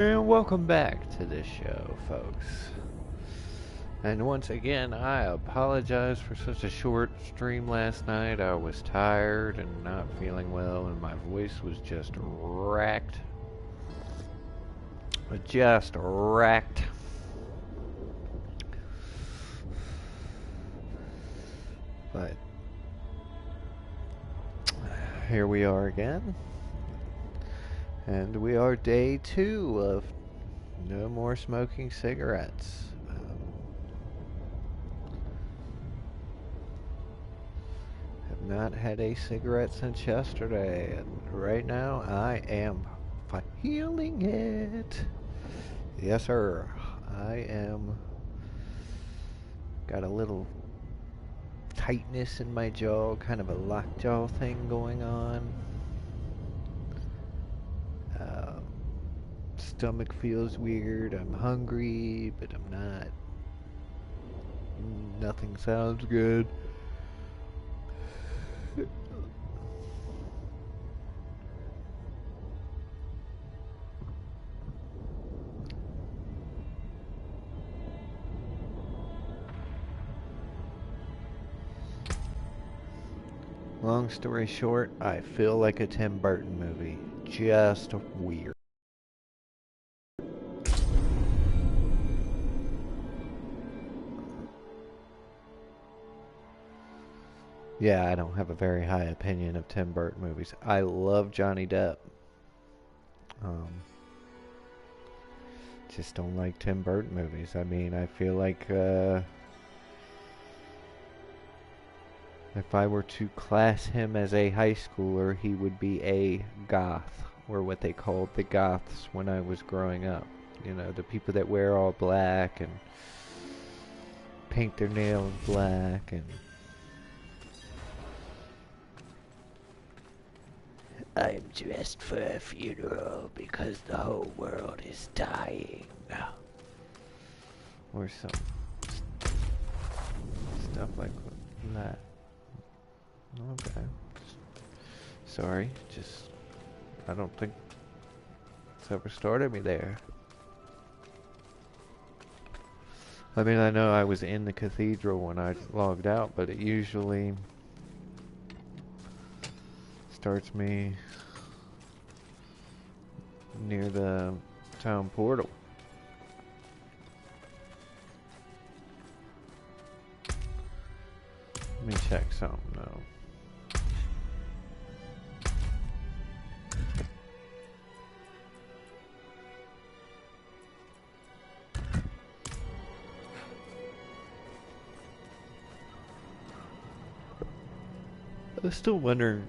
And welcome back to this show, folks. And once again, I apologize for such a short stream last night. I was tired and not feeling well, and my voice was just racked. Just racked. But here we are again. And we are day 2 of no more smoking cigarettes. Have not had a cigarette since yesterday, and right now I am feeling it. Yes, sir. I am. Got a little tightness in my jaw, kind of a lockjaw thing going on. Stomach feels weird. I'm hungry, but I'm not. Nothing sounds good. Long story short, I feel like a Tim Burton movie. Just weird. Yeah, I don't have a very high opinion of Tim Burton movies. I love Johnny Depp. Just don't like Tim Burton movies. I mean, I feel like if I were to class him as a high schooler, he would be a goth, or what they called the goths when I was growing up. You know, the people that wear all black and paint their nails black and I'm dressed for a funeral because the whole world is dying. Or some stuff like that. Okay. Sorry, just I don't think it's ever started me there. I mean, I know I was in the cathedral when I logged out, but it usually starts me near the town portal. Let me check something though. I was still wondering,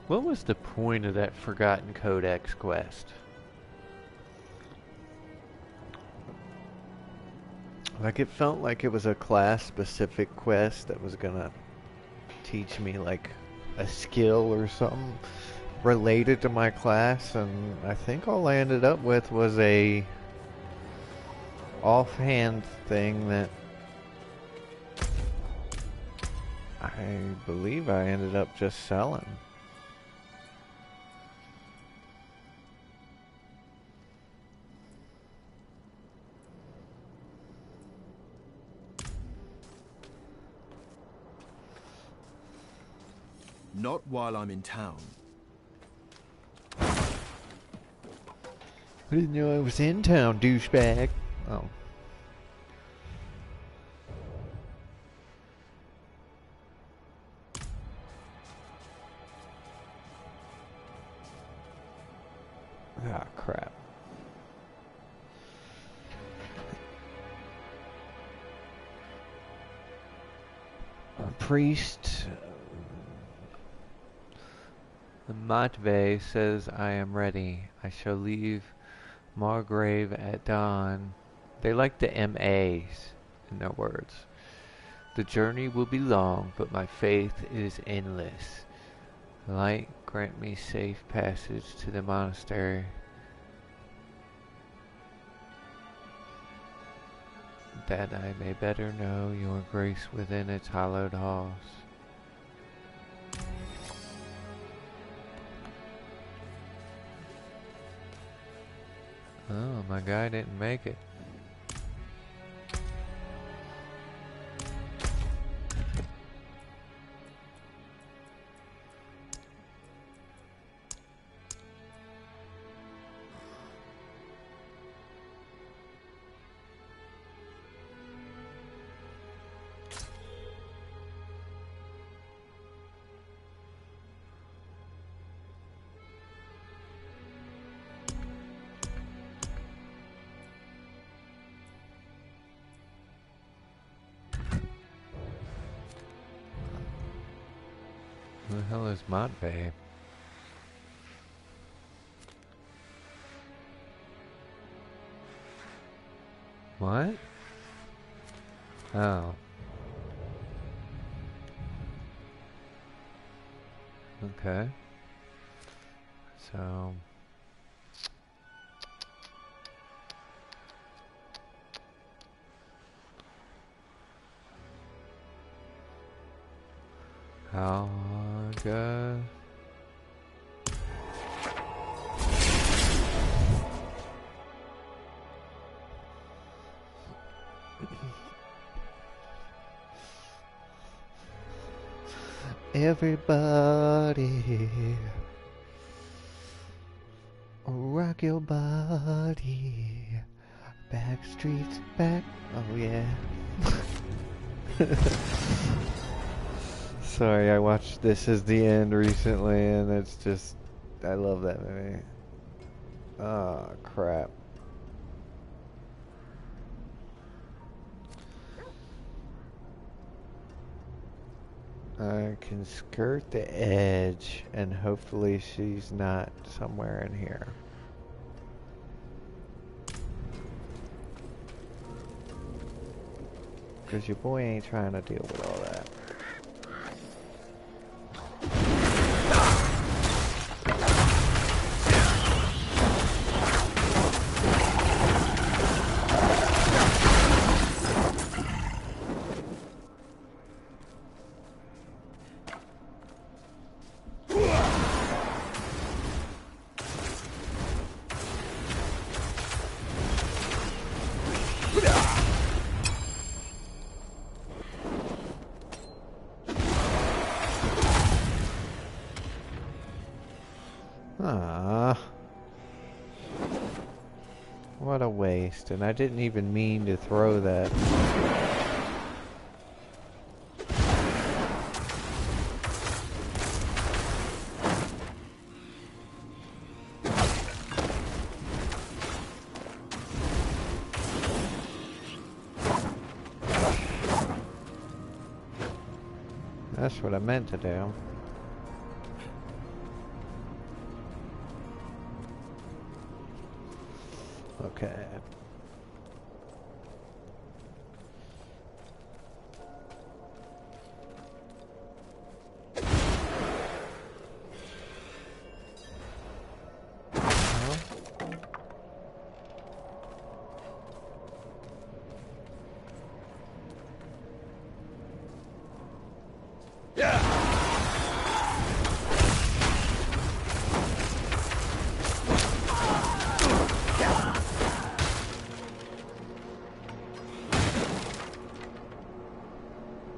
what was the point of that Forgotten Codex quest? Like, it felt like it was a class-specific quest that was gonna teach me, like, a skill or something related to my class, and I think all I ended up with was a offhand thing that I believe I ended up just selling. Not while I'm in town. I didn't know I was in town, douchebag. Oh. Ah, crap. A priest. Matvey says, I am ready. I shall leave Margrave at dawn. They like the MAs in their words. The journey will be long, but my faith is endless. Light, grant me safe passage to the monastery, that I may better know your grace within its hallowed halls. Oh, my guy didn't make it. Who the hell is Montvey? What? Oh. Okay. So... How good? Everybody, rock your body. Backstreet's back. Oh yeah. Sorry, I watched This Is the End recently, and it's just, I love that movie. Oh crap. I can skirt the edge, and hopefully she's not somewhere in here. Because your boy ain't trying to deal with all that. Ah, what a waste, and I didn't even mean to throw that. That's what I meant to do. Okay.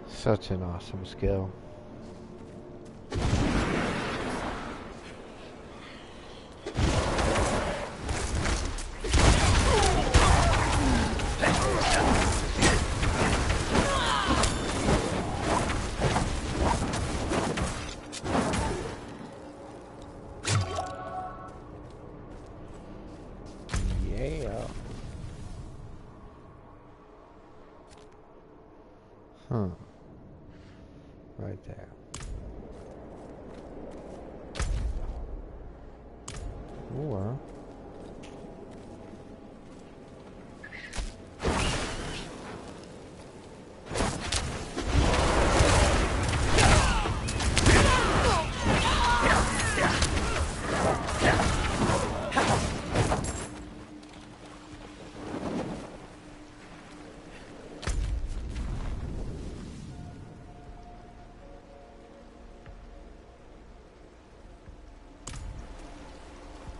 Such an awesome skill. Yeah. Huh. Right there. Or...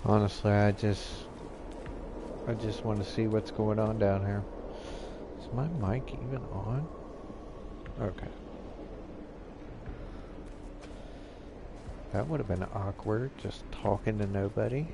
Honestly, I just I just want to see what's going on down here. Is my mic even on? Okay. That would have been awkward, just talking to nobody.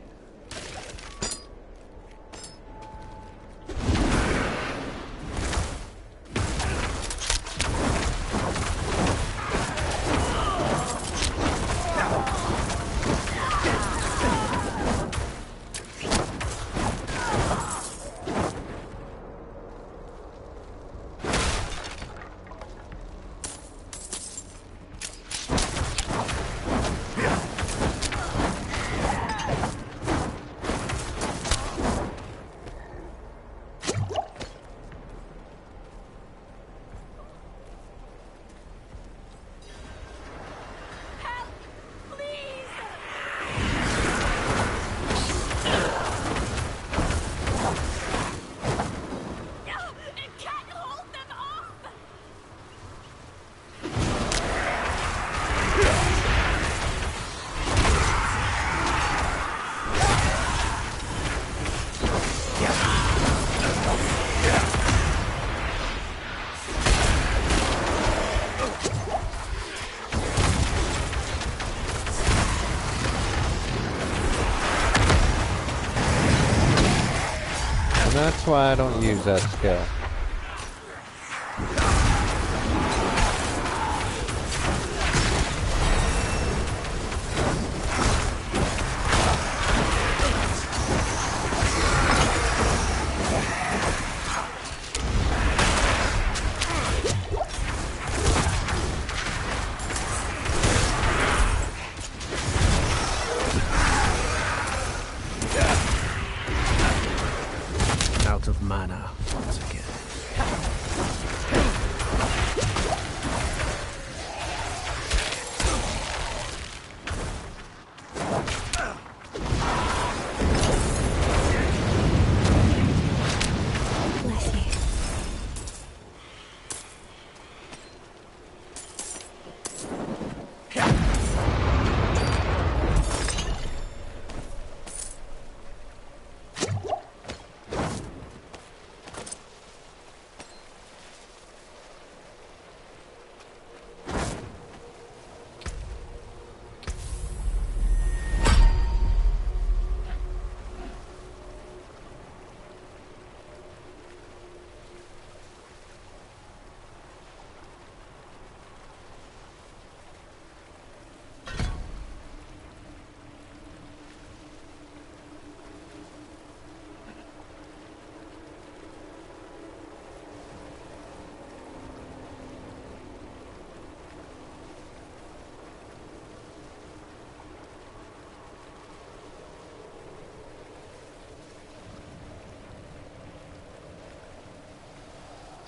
That's why I don't use that skill. Out of mana once again. Bless you.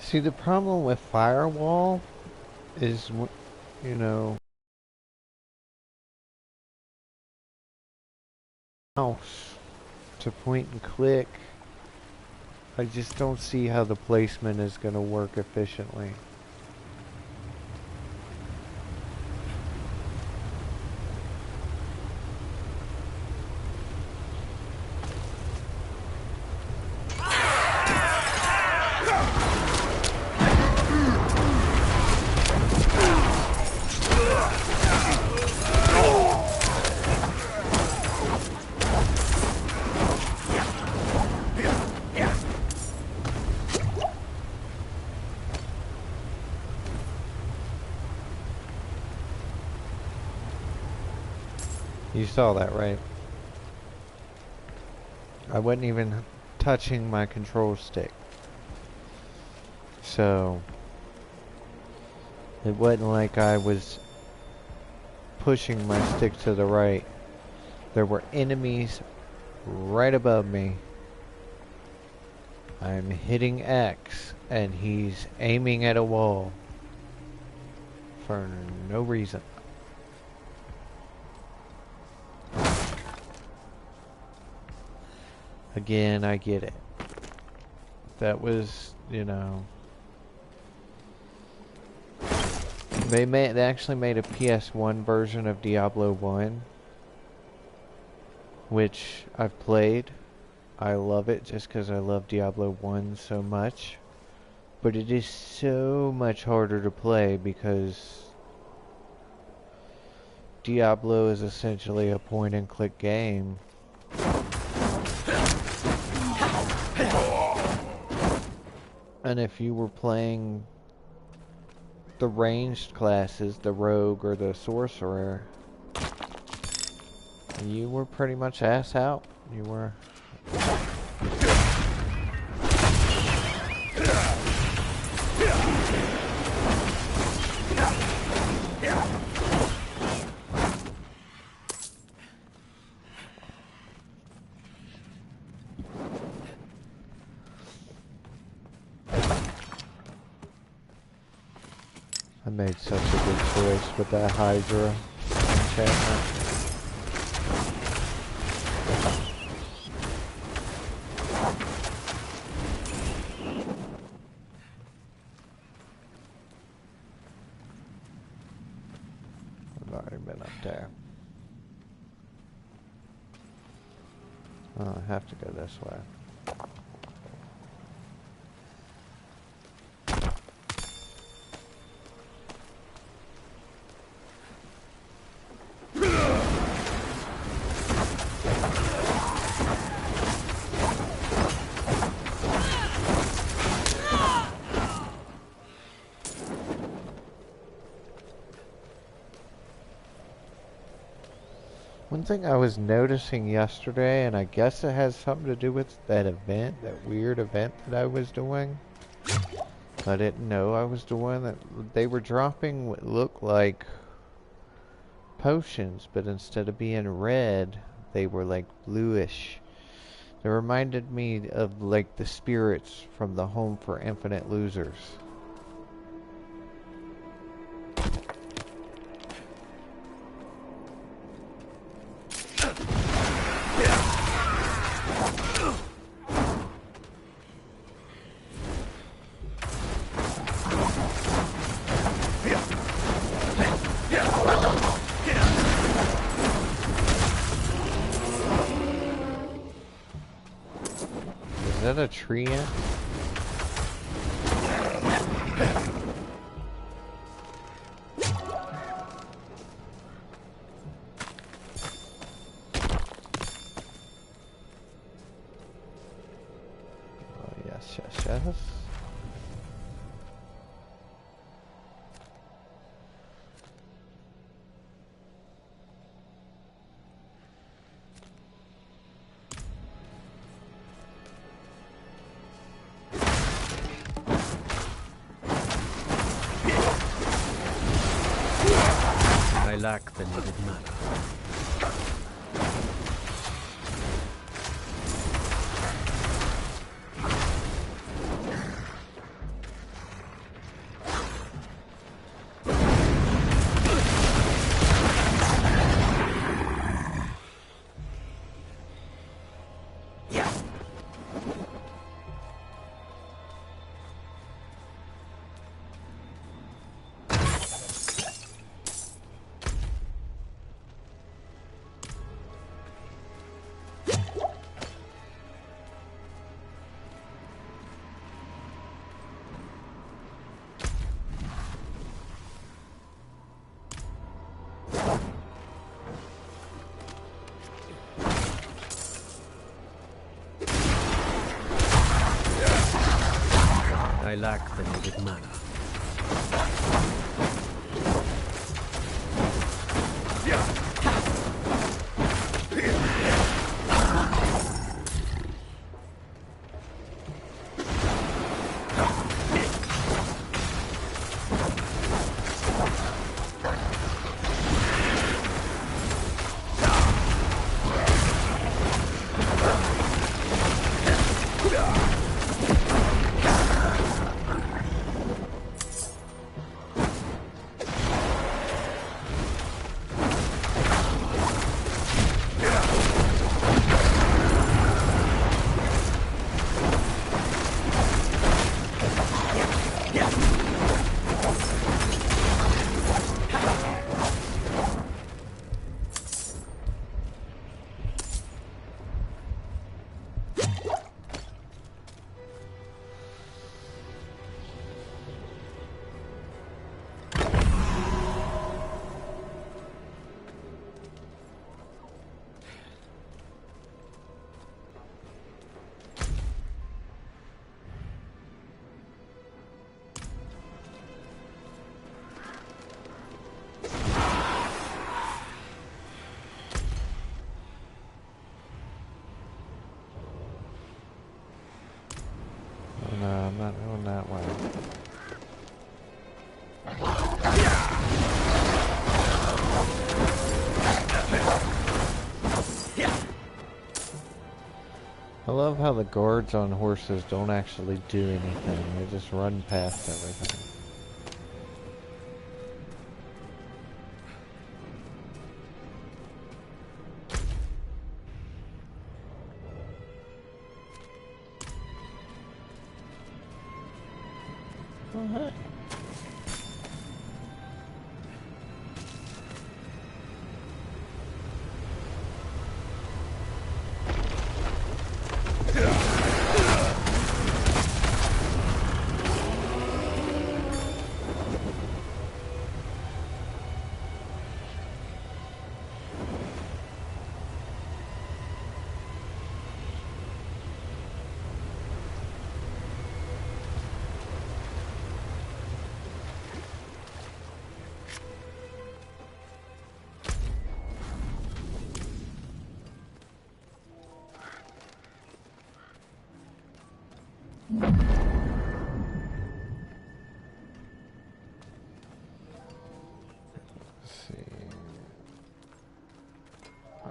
See, the problem with Firewall is, you know, mouse to point and click. I just don't see how the placement is going to work efficiently. You saw that, right? I wasn't even touching my control stick. So, it wasn't like I was pushing my stick to the right. There were enemies right above me. I'm hitting X and he's aiming at a wall for no reason. Again, I get it. That was, you know, they actually made a PS1 version of Diablo 1, which I've played. I love it just because I love Diablo 1 so much. But it is so much harder to play because Diablo is essentially a point and click game. And if you were playing the ranged classes, the rogue or the sorcerer, you were pretty much ass out. You were... I made such a good choice with that Hydra enchantment. I've already been up there. Oh, I have to go this way. One thing I was noticing yesterday, and I guess it has something to do with that event, that weird event that I was doing. I didn't know I was doing that. They were dropping what looked like potions, but instead of being red, they were like bluish. They reminded me of like the spirits from the Home for Infinite Losers. Is that a tree ant? Oh yes, yes, yes. I lack the needed mana. I lack the needed mana. not going that way. I love how the guards on horses don't actually do anything. They just run past everything. Oh, hey.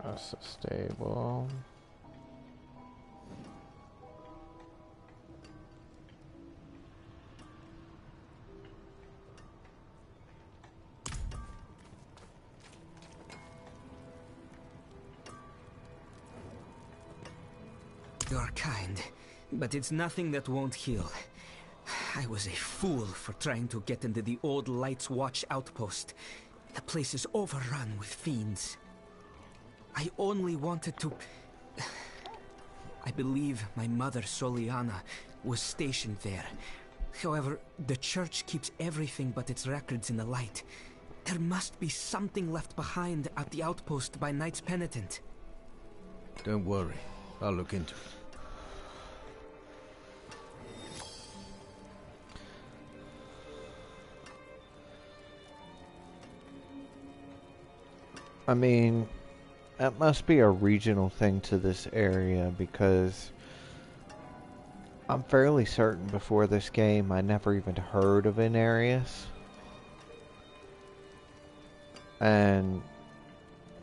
That's a stable. You're kind, but it's nothing that won't heal. I was a fool for trying to get into the old Lights Watch outpost. The place is overrun with fiends. I only wanted to... I believe my mother, Soliana, was stationed there. However, the church keeps everything but its records in the light. There must be something left behind at the outpost by Knights Penitent. Don't worry. I'll look into it. I mean, that must be a regional thing to this area because I'm fairly certain before this game I never even heard of Inarius. And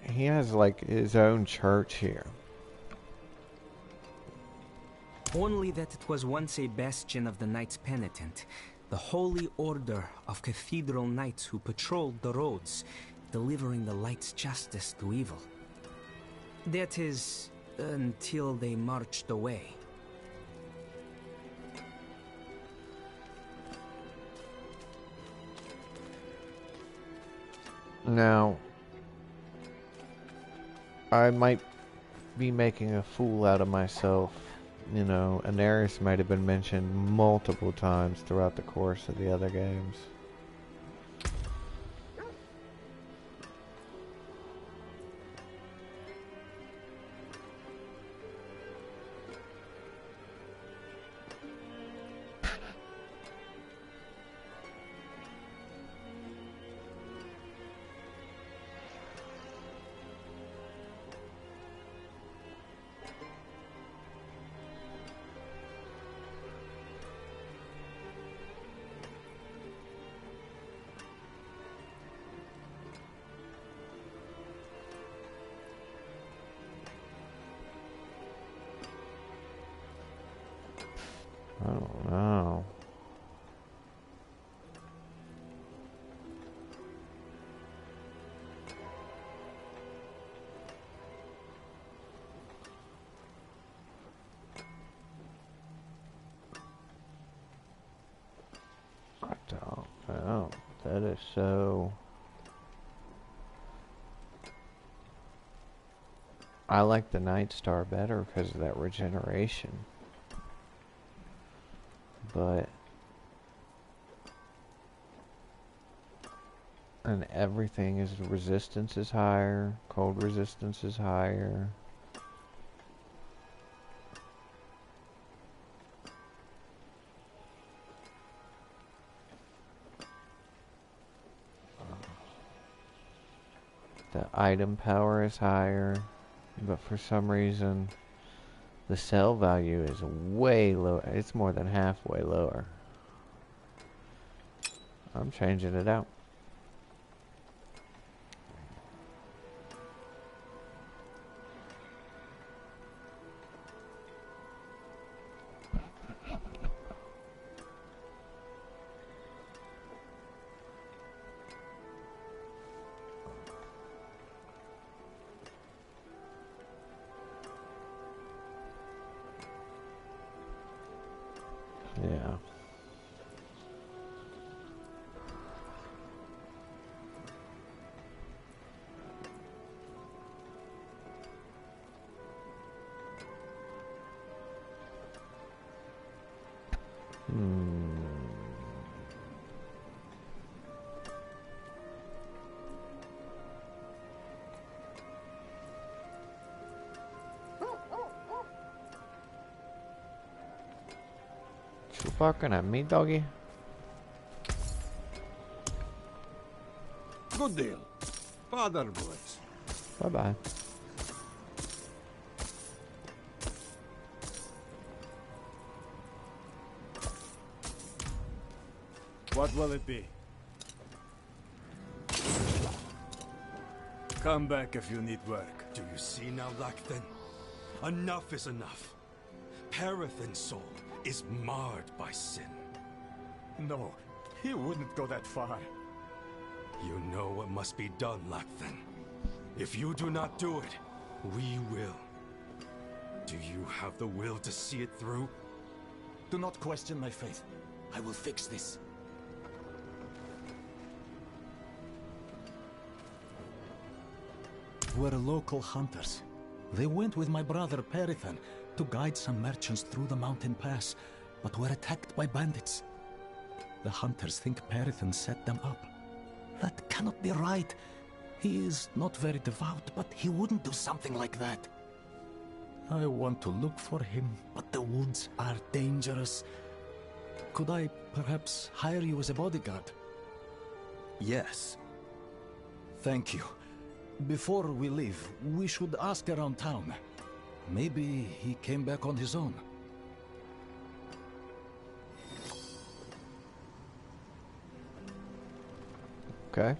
he has like his own church here. Only that it was once a bastion of the Knights Penitent, the holy order of cathedral knights who patrolled the roads, delivering the light's justice to evil. That is, until they marched away. Now, I might be making a fool out of myself. You know, Inarius might have been mentioned multiple times throughout the course of the other games. I don't know. I don't know. That is so... I like the Night Star better because of that regeneration. But... and everything is... resistance is higher. Cold resistance is higher. The item power is higher. But for some reason... The sell value is way low. It's more than halfway lower. I'm changing it out. Yeah. You barking at me, doggy? Good deal. Father boys. Bye-bye. What will it be? Come back if you need work. Do you see now, Lachlan? Enough is enough. Parathin's soul is marred by sin. No, he wouldn't go that far. You know what must be done, Lachlan. If you do not do it, we will. Do you have the will to see it through? Do not question my faith. I will fix this. We're local hunters. They went with my brother Parathin to guide some merchants through the mountain pass, but were attacked by bandits. The hunters think Parathin set them up. That cannot be right. He is not very devout, but he wouldn't do something like that. I want to look for him, but the woods are dangerous. Could I perhaps hire you as a bodyguard? Yes. Thank you. Before we leave, we should ask around town. Maybe he came back on his own. Okay.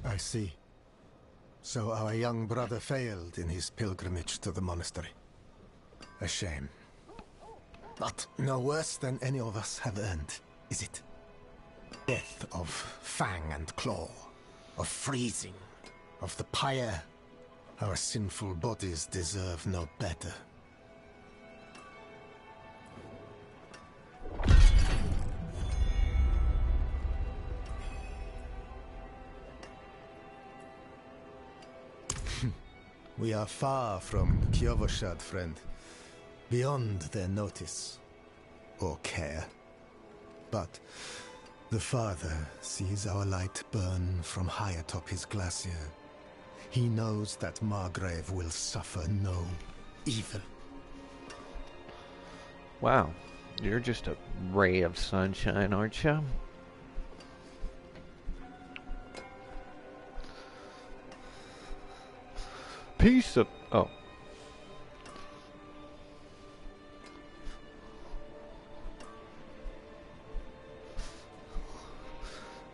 I see. So our young brother failed in his pilgrimage to the monastery. A shame. But no worse than any of us have earned, is it? Death of fang and claw, of freezing, of the pyre. Our sinful bodies deserve no better. We are far from Kiovoshad, friend. Beyond their notice. Or care. But the Father sees our light burn from high atop his glacier. He knows that Margrave will suffer no evil. Wow. You're just a ray of sunshine, aren't you? Piece of... Oh.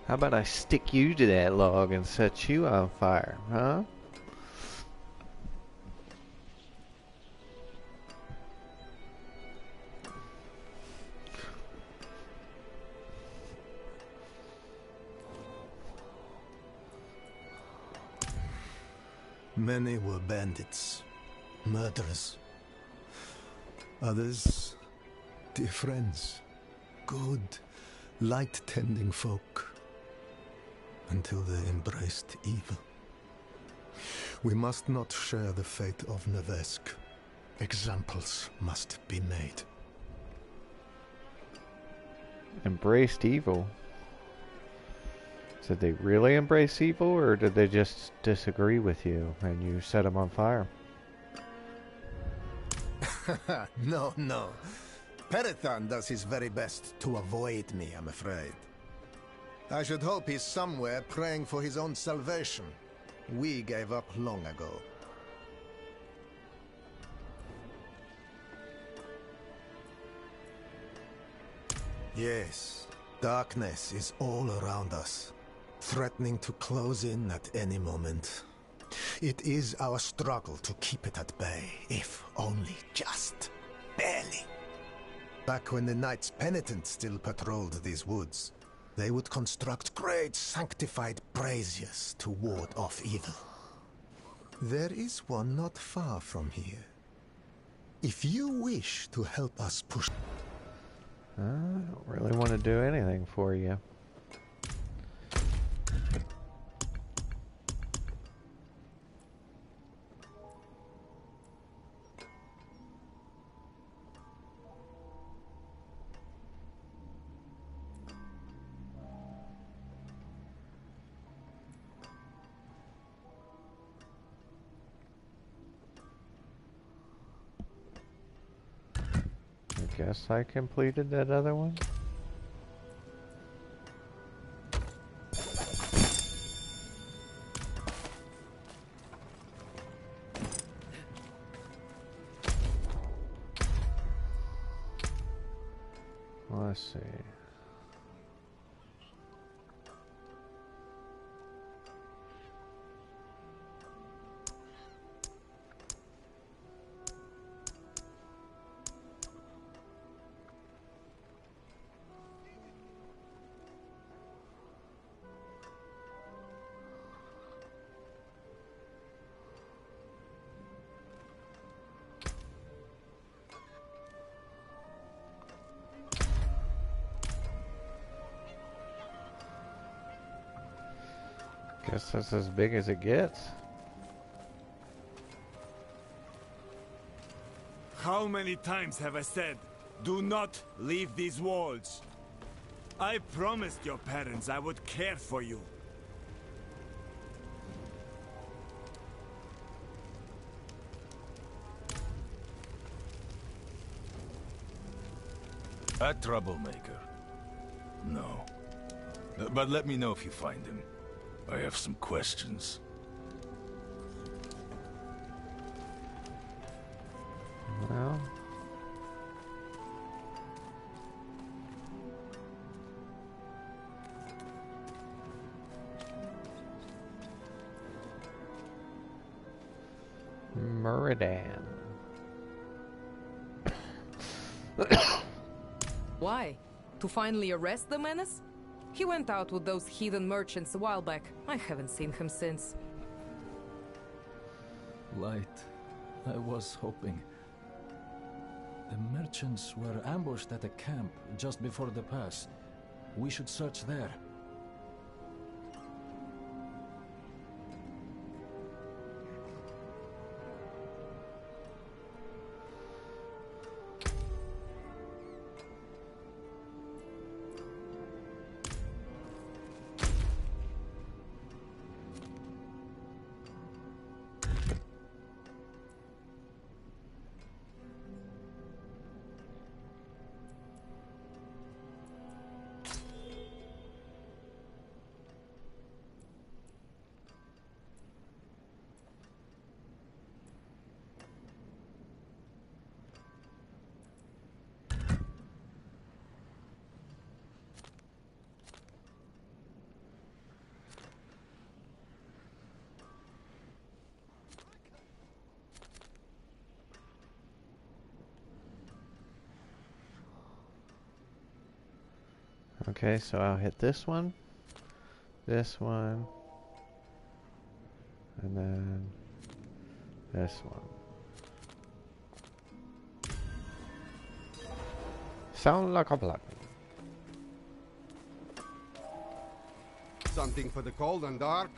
How about I stick you to that log and set you on fire, huh? Many were bandits, murderers. Others, dear friends, good, light-tending folk, until they embraced evil. We must not share the fate of Nevesk. Examples must be made. Embraced evil? Did they really embrace evil, or did they just disagree with you and you set them on fire? No, no. Perithan does his very best to avoid me, I'm afraid. I should hope he's somewhere praying for his own salvation. We gave up long ago. Yes, darkness is all around us, threatening to close in at any moment. It is our struggle to keep it at bay, if only just barely. Back when the Knights Penitent still patrolled these woods, they would construct great sanctified braziers to ward off evil. There is one not far from here. If you wish to help us push... I don't really want to do anything for you. Guess I completed that other one. Let's see. Guess that's as big as it gets. How many times have I said, do not leave these walls? I promised your parents I would care for you. A troublemaker? No. But let me know if you find him. I have some questions. Well, Muridan. Why? To finally arrest the menace? He went out with those heathen merchants a while back. I haven't seen him since. Light. I was hoping. The merchants were ambushed at a camp just before the pass. We should search there. Okay, so I'll hit this one, and then This one. Sound like a plan. Something for the cold and dark?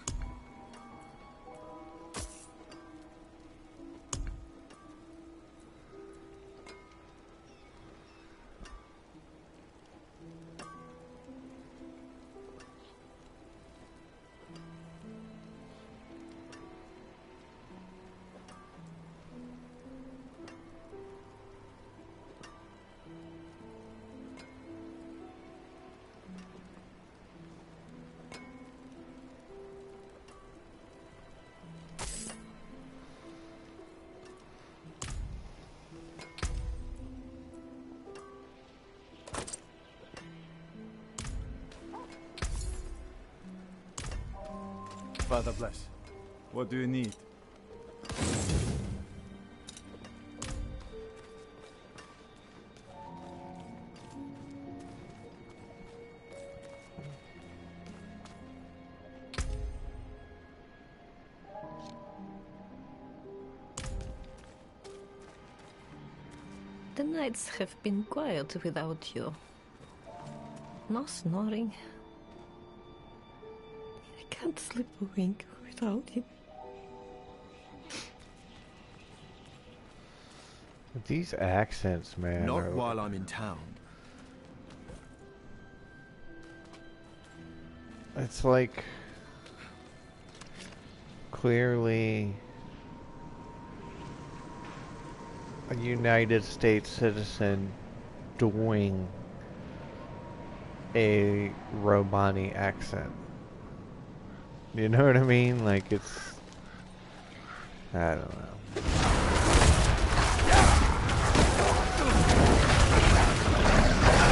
Father bless. What do you need? The nights have been quiet without you. No snoring. I can't sleep a wink without him. These accents, man. Not while I'm in town. It's like clearly a United States citizen doing a Romani accent. You know what I mean? Like it's, I don't know.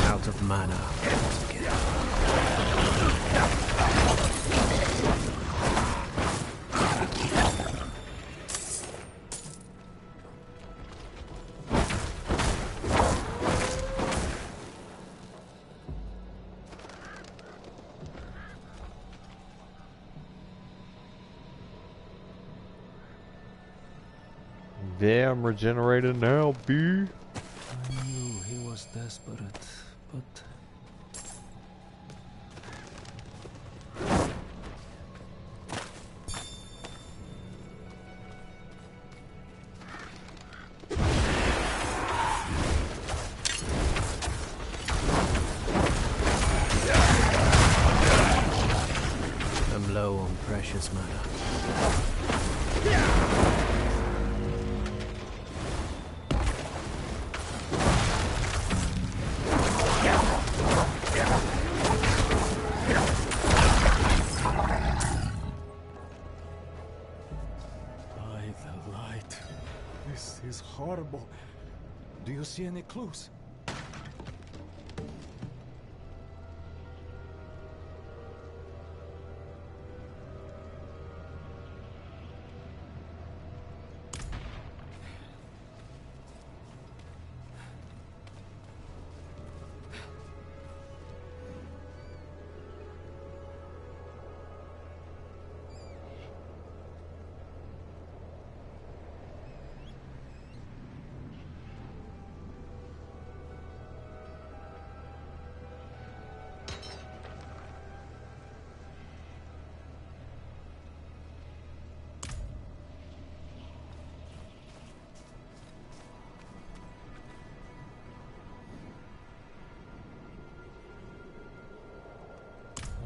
Out of mana. Yeah, I'm regenerated now, B. I knew he was desperate, but... I'm low on precious mana. This is horrible. Do you see any clues?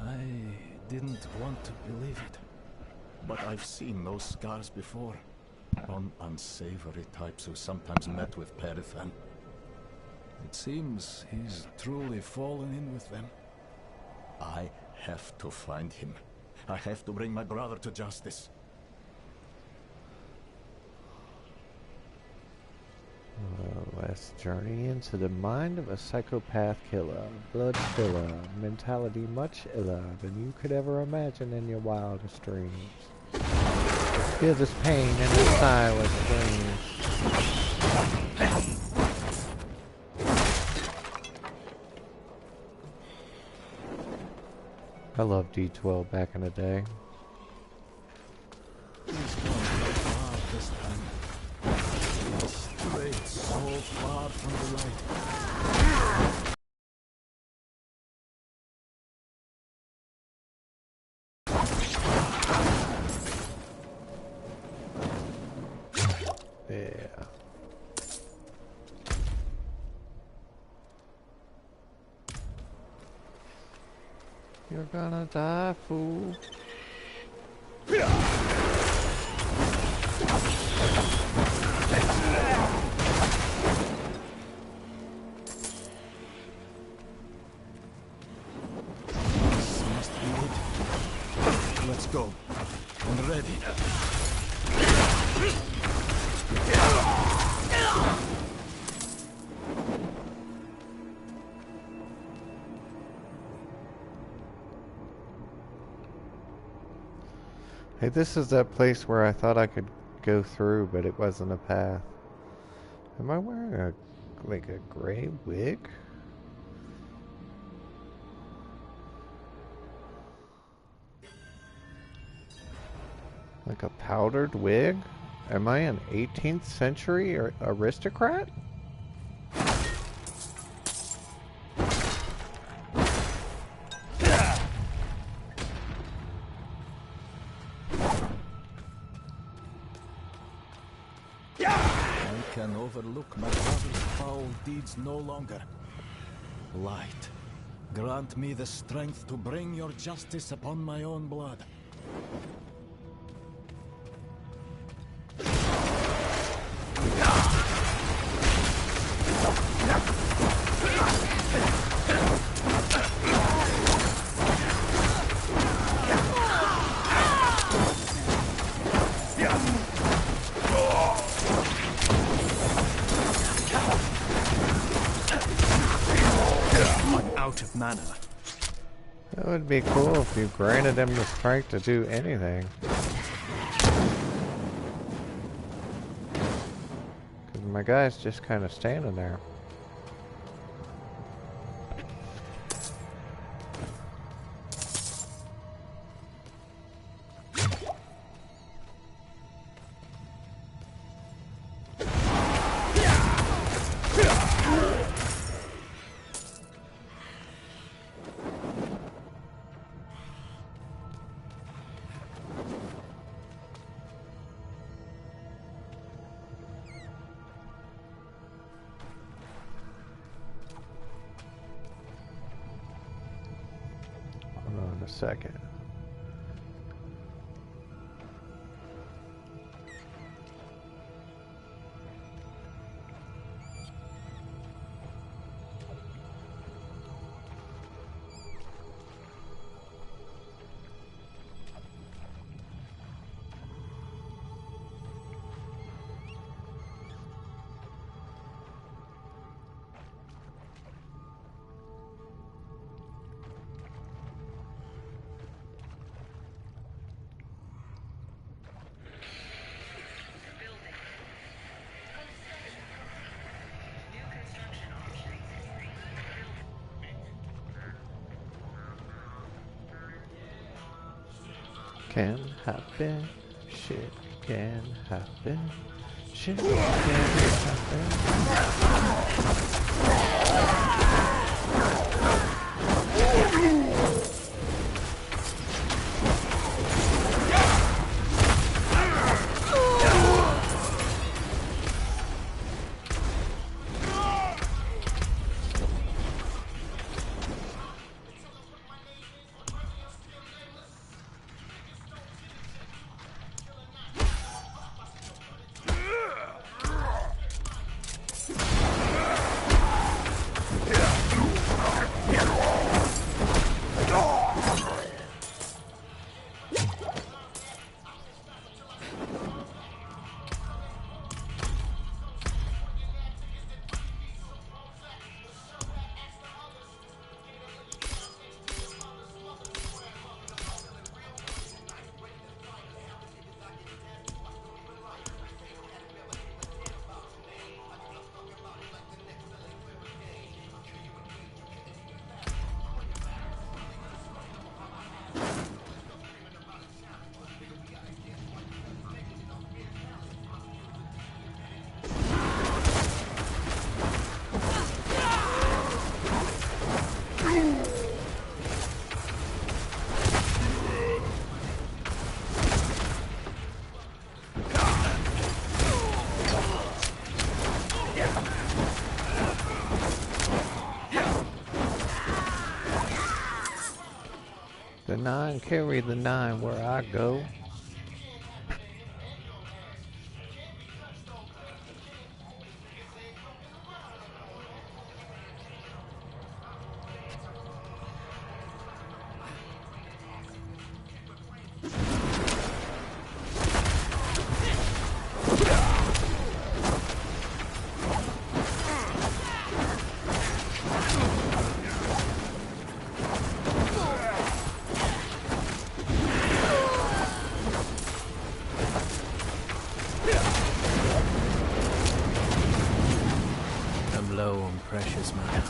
I didn't want to believe it, but I've seen those scars before on unsavory types who sometimes met with Perithan. It seems he's truly fallen in with them. I have to find him. I have to bring my brother to justice. Let's journey into the mind of a psychopath killer, blood spiller, mentality much iller than you could ever imagine in your wildest dreams. Feel this pain in the silent dreams. I loved D12 back in the day. These ones are far this time. I strayed so far from the light. Yeah. You're gonna die, fool. This must be it. Let's go. I'm ready. Hey, this is that place where I thought I could go through, but it wasn't a path. Am I wearing like a gray wig? Like a powdered wig? Am I an 18th century aristocrat? I can overlook my father's foul deeds no longer. Light, grant me the strength to bring your justice upon my own blood. Out of mana. That would be cool if you granted him the strength to do anything. Because my guy's just kind of standing there. A second. Can happen, shit can happen, shit can happen. 9, carry the 9 where I go. I'm low on precious mana.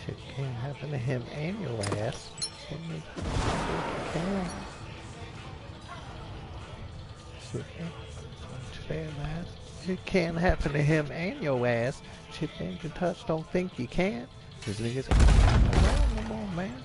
Shit can't happen to him and your ass. Shit can't. Shit can't. Shit can't happen to him and your ass. Shit ain't to touch, don't think you can. Cause niggas ain't around no more, man.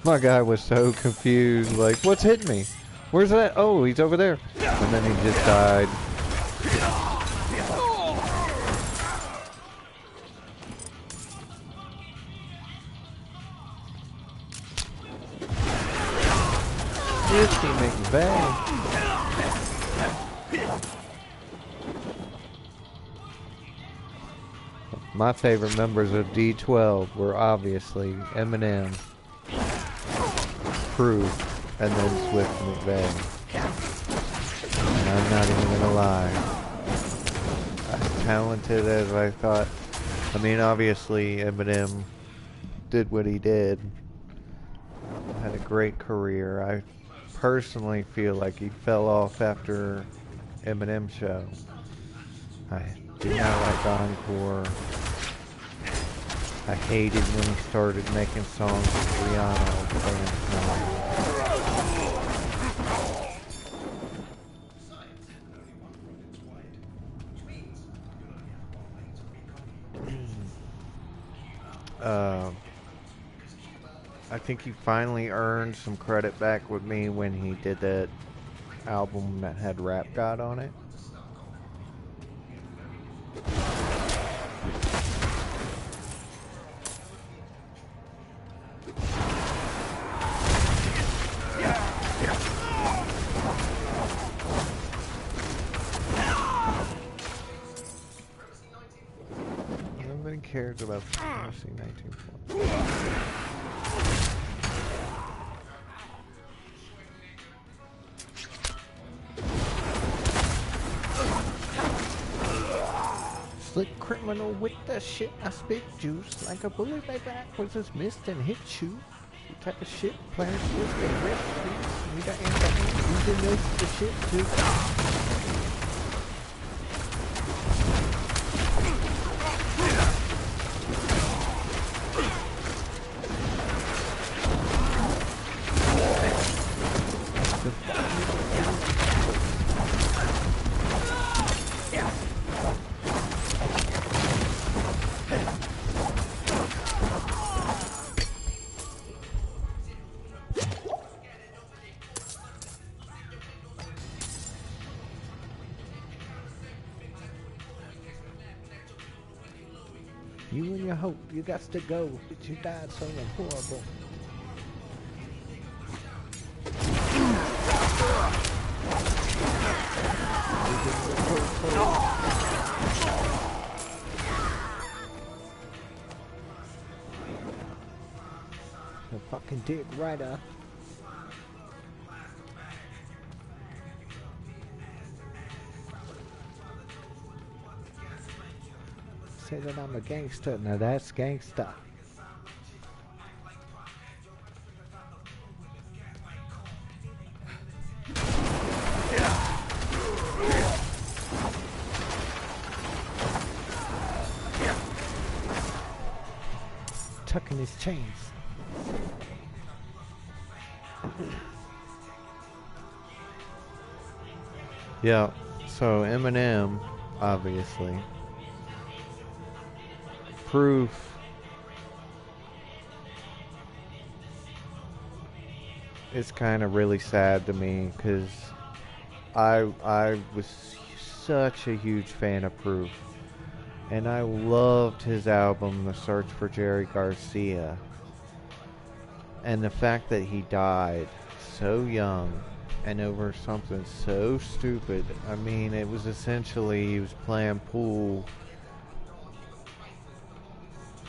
My guy was so confused, like, what's hitting me? Where's that? Oh, he's over there. And then he just died. This teammate is bad. My favorite members of D12 were obviously Eminem, Proof, and then Swift McVeigh. And I'm not even gonna lie. As talented as I thought, I mean, obviously Eminem did what he did. Had a great career. I personally feel like he fell off after Eminem show. I did not like Encore. I hated when he started making songs with Rihanna. I think he finally earned some credit back with me when he did that album that had Rap God on it. Nobody cares about Fantasy 1940. Slick criminal with the shit, I spit juice like a bullet right backwards is missed and hit you. You type of shit, playing Swift and rip streets. We got anti using this the shit too. You and your hope, you got to go. But you died so horrible. The fucking dick rider. Say that I'm a gangster. Now that's gangsta. Tucking his chains. Yeah, so Eminem, obviously. Proof. It's kind of really sad to me because I was such a huge fan of Proof, and I loved his album The Search for Jerry Garcia, and the fact that he died so young and over something so stupid. I mean, it was essentially he was playing pool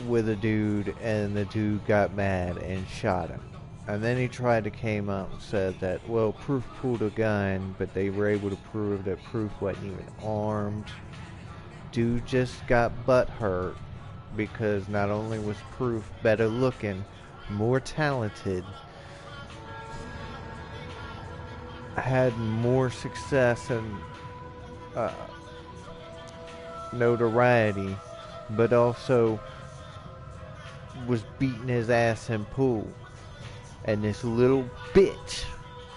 with a dude, and the dude got mad and shot him. And then he tried to came out and said that, well, Proof pulled a gun, but they were able to prove that Proof wasn't even armed. Dude just got butt hurt because not only was Proof better looking, more talented, had more success and notoriety, but also was beating his ass in pool. And this little bitch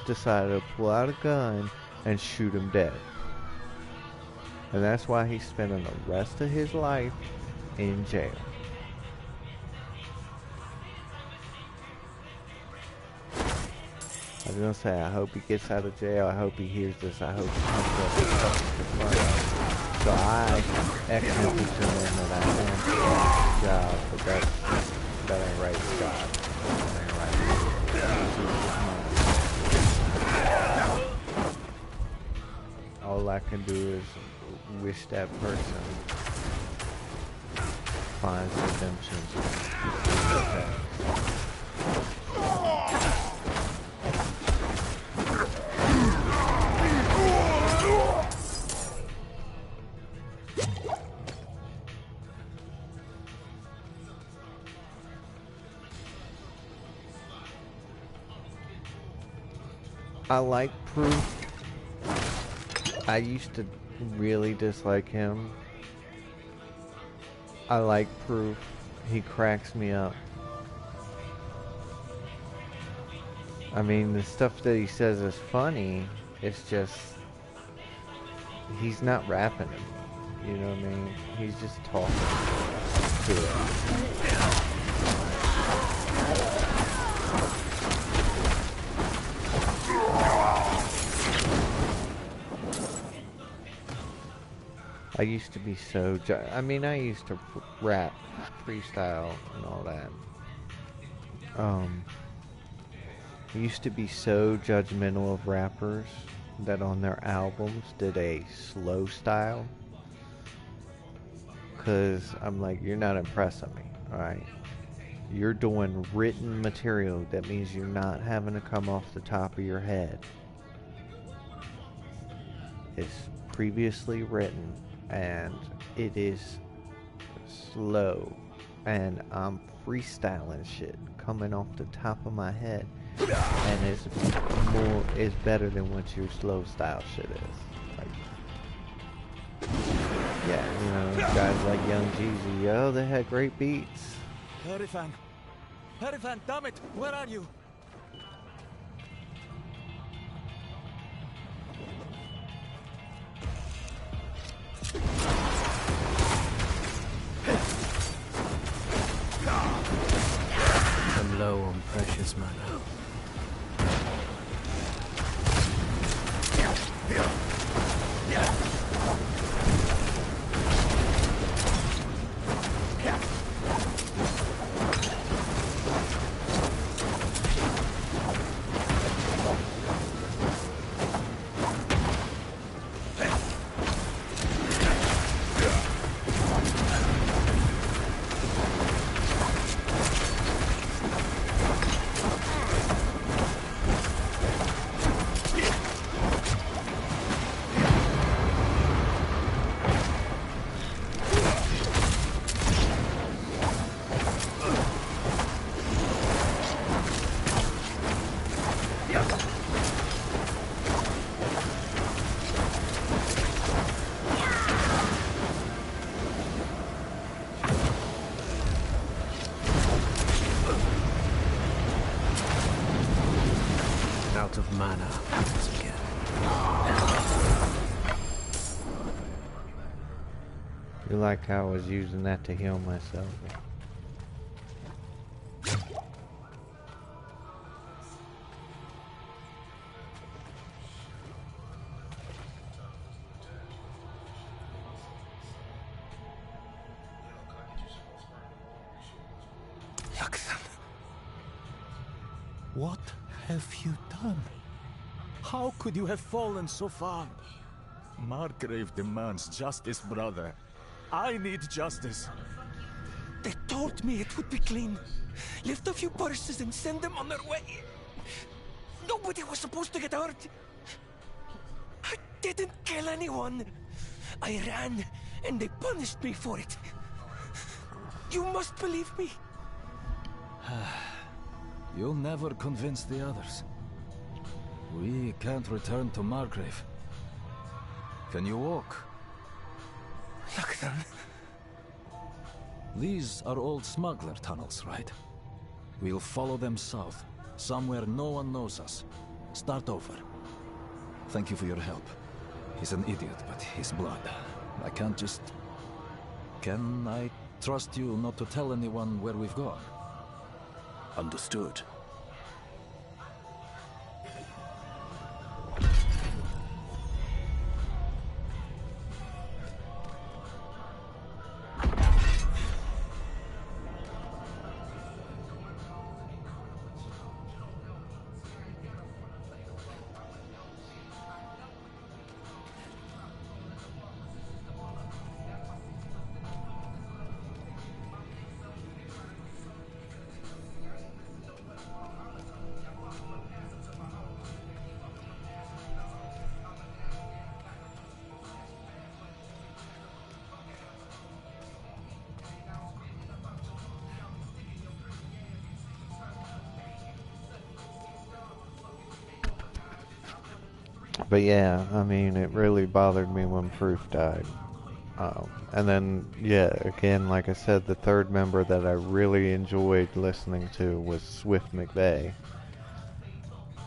decided to pull out a gun and shoot him dead. And that's why he's spending the rest of his life in jail. I was gonna say, I hope he gets out of jail. I hope he hears this. I hope he comes up and fucking. So I accidentally turned in that I am job, but that ain't right, God. That ain't right. All I can do is wish that person finds redemption. I like Proof. I used to really dislike him. I like Proof. He cracks me up. I mean, the stuff that he says is funny. It's just, he's not rapping it. You know what I mean? He's just talking to it. I used to be so, I mean, I used to rap, freestyle, and all that. I used to be so judgmental of rappers that on their albums did a slow style. Cause I'm like, you're not impressing me, alright? You're doing written material. That means you're not having to come off the top of your head. It's previously written. And it is slow, and I'm freestyling shit coming off the top of my head, and it's better than what your slow style shit is. Like, yeah, you know, guys like Young Jeezy, yo, they had great beats. Perifan, damn it, where are you? I'm low on precious mana. Out of mana once again. You like how I was using that to heal myself. What have you done? How could you have fallen so far? Margrave demands justice, brother. I need justice. They told me it would be clean. Lift a few purses and send them on their way. Nobody was supposed to get hurt. I didn't kill anyone. I ran, and they punished me for it. You must believe me. You'll never convince the others. We can't return to Margrave. Can you walk? Look then. These are old smuggler tunnels, right? We'll follow them south, somewhere no one knows us. Start over. Thank you for your help. He's an idiot, but his blood. I can't just... Can I trust you not to tell anyone where we've gone? Understood. But yeah, I mean, it really bothered me when Proof died. And then, yeah, again, like I said, the third member that I really enjoyed listening to was Swift McVeigh.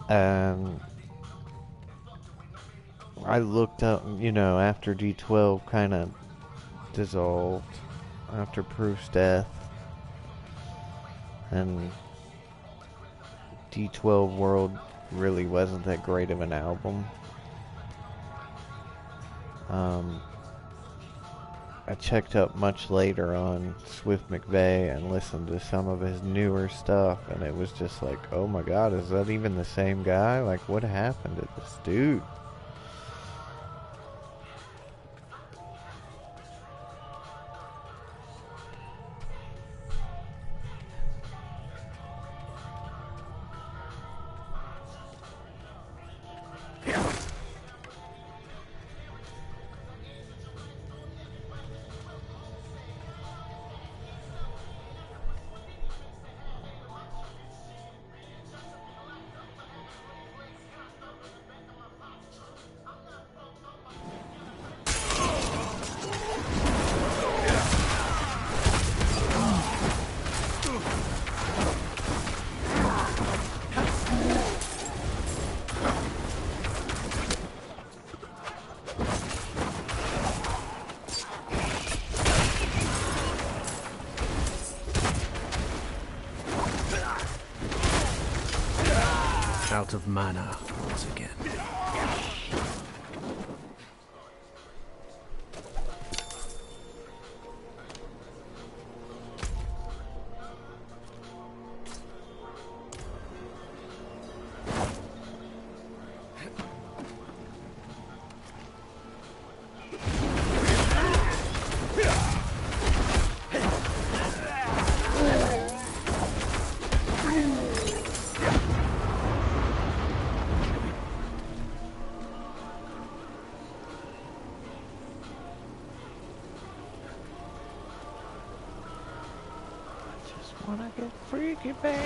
And I looked up, you know, after D12 kind of dissolved, after Proof's death, and D12 World really wasn't that great of an album. I checked up much later on Swift McVeigh and listened to some of his newer stuff, and it was just like, oh my god, is that even the same guy? Like, what happened to this dude? Out of mana once again. Wanna get freaky, baby?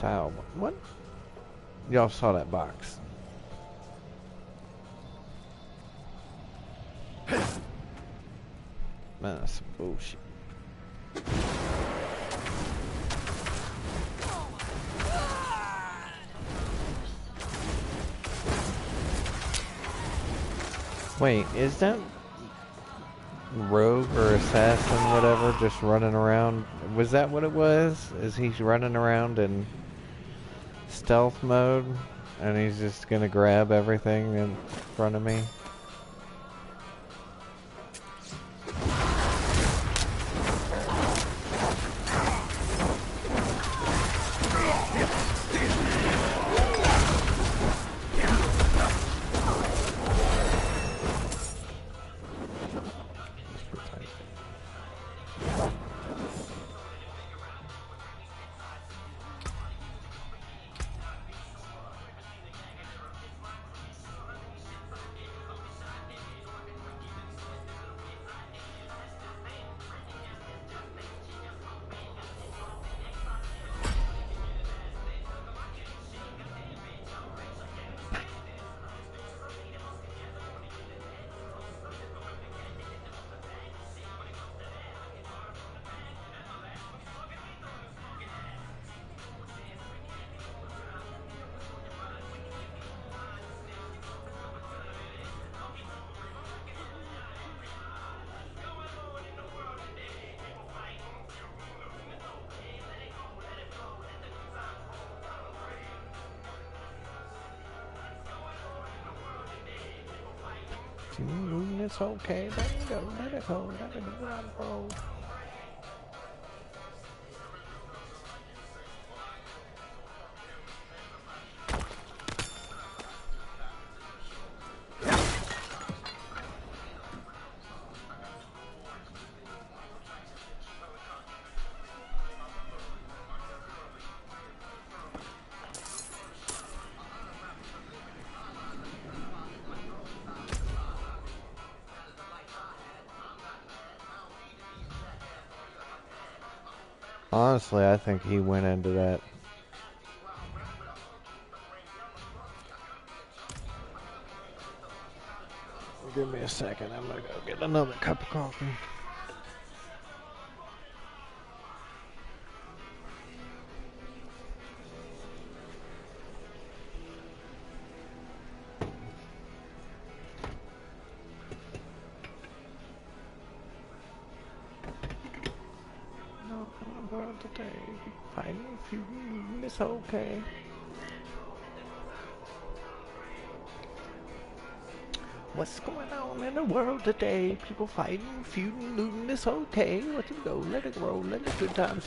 Tile. What? Y'all saw that box. Man, that's some bullshit. Wait, is that rogue or assassin, whatever, just running around? Was that what it was? Is he running around in stealth mode and he's just gonna grab everything in front of me? It's okay, let it go, let it go, let it go. Honestly, I think he went into that. Give me a second, I'm gonna go get another cup of coffee. Today, fighting feuding, it's okay. What's going on in the world today? People fighting, feuding, looting, it's okay. Let it go, let it roll, let it good times.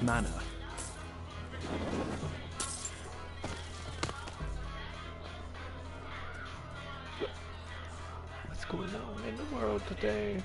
Mana. What's going on in the world today?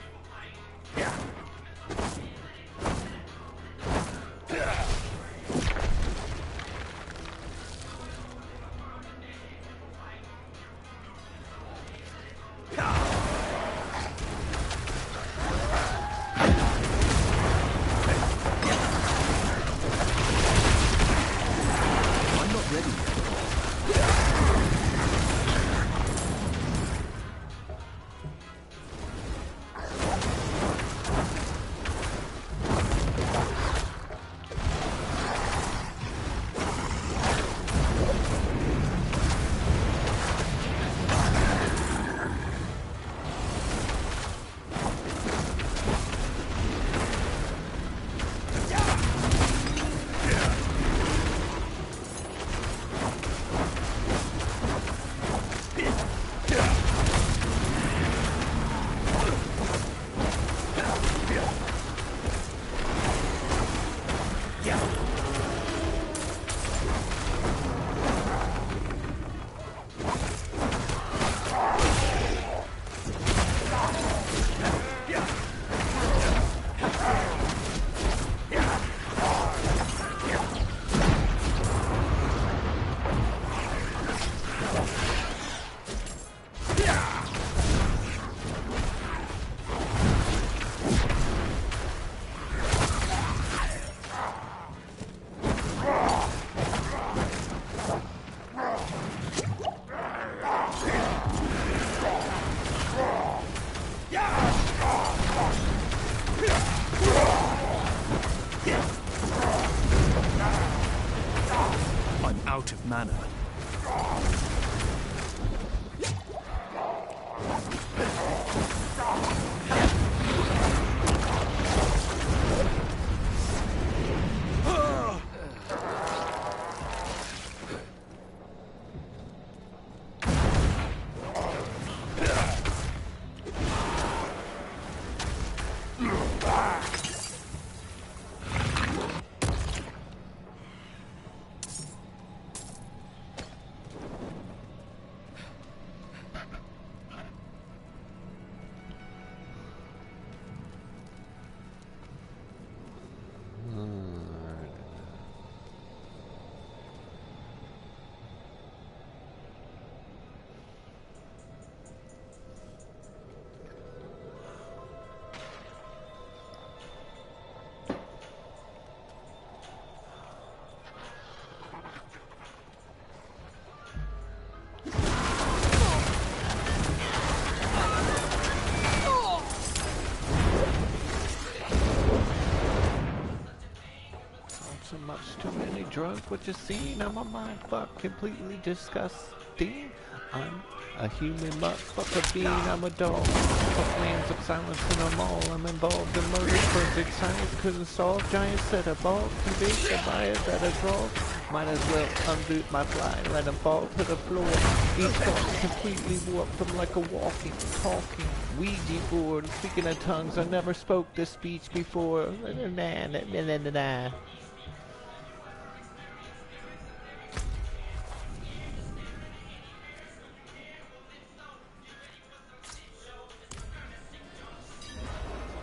drunk with your scene. I'm a mind fuck, completely disgusting. I'm a human motherfucker being. I'm a dog. Fuck lands of silence in them all. I'm involved in murder. Forensic science couldn't solve. Giant set of balls. Convinced the bias that I draw. Might as well undo my fly and let them fall to the floor. Each thought completely warped them like a walking, talking, Ouija board. Speaking of tongues, I never spoke this speech before.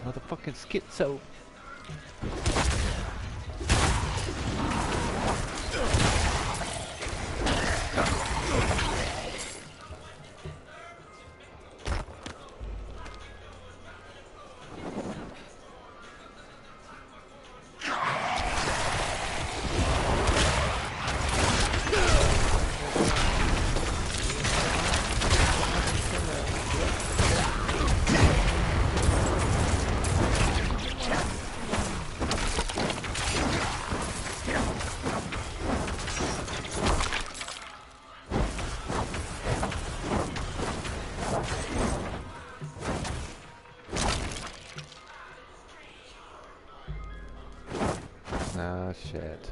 Motherfucking schizo. Oh shit.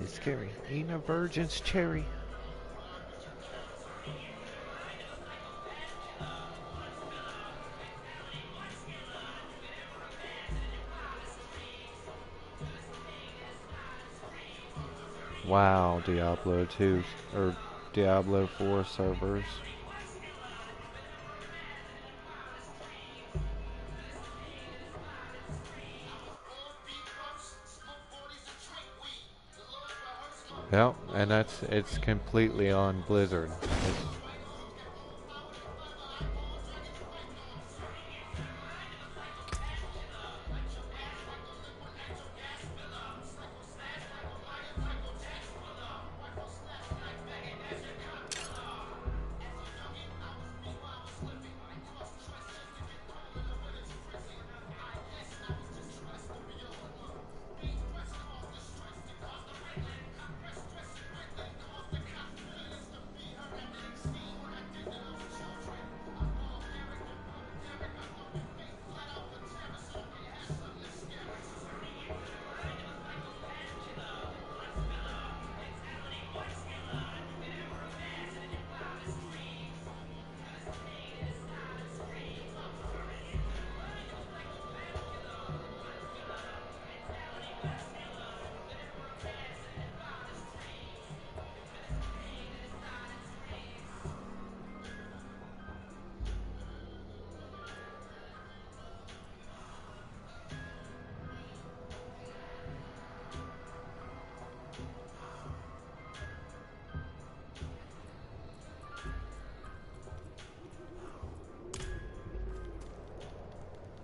It's scary. Eating a virgin's cherry. Wow, Diablo 2 or Diablo 4 servers. Yep, and it's completely on Blizzard.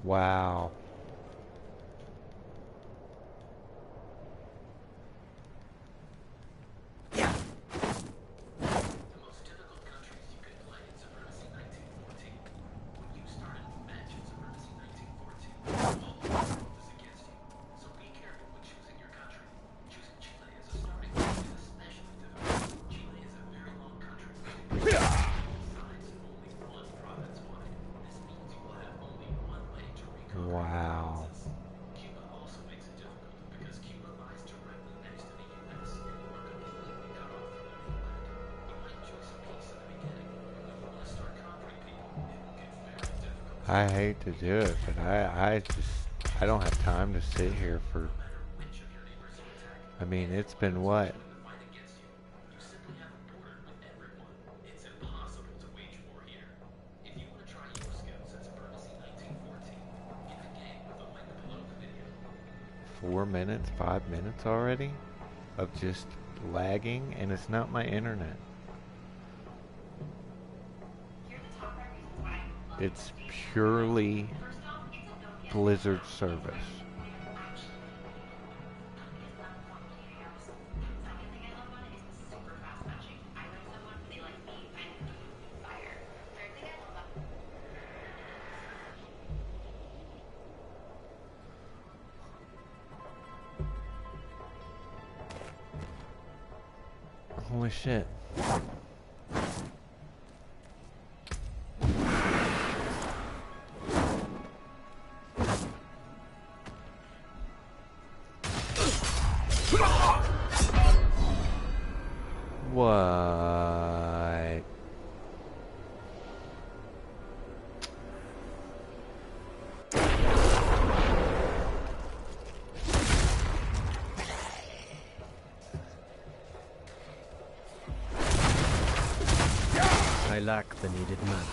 Wow. Wow. I hate to do it, but I don't have time to sit here for, I mean, it's been what? 4 minutes, 5 minutes already of just lagging, and it's not my internet. It's purely Blizzard service. Holy shit. What? I lack the needed mana.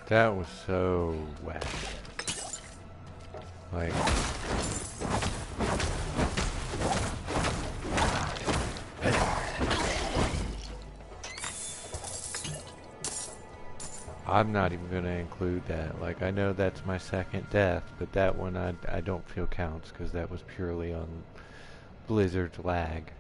That was so wet. Like... I'm not even going to include that. Like, I know that's my second death, but that one I don't feel counts because that was purely on Blizzard's lag.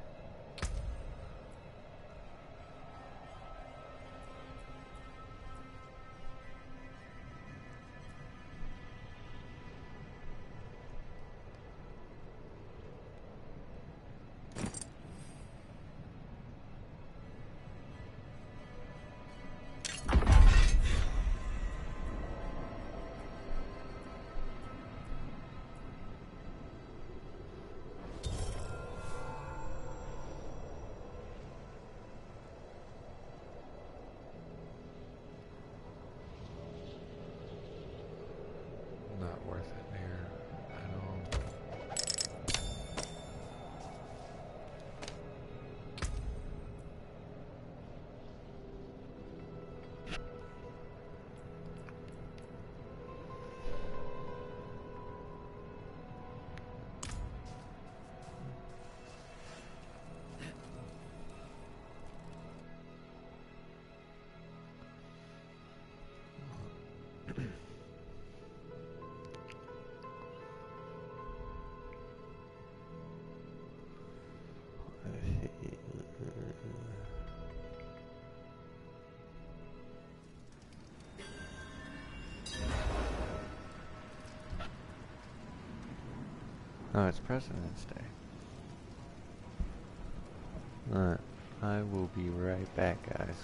Not worth it here at all. No, it's President's Day. Alright, I will be right back, guys.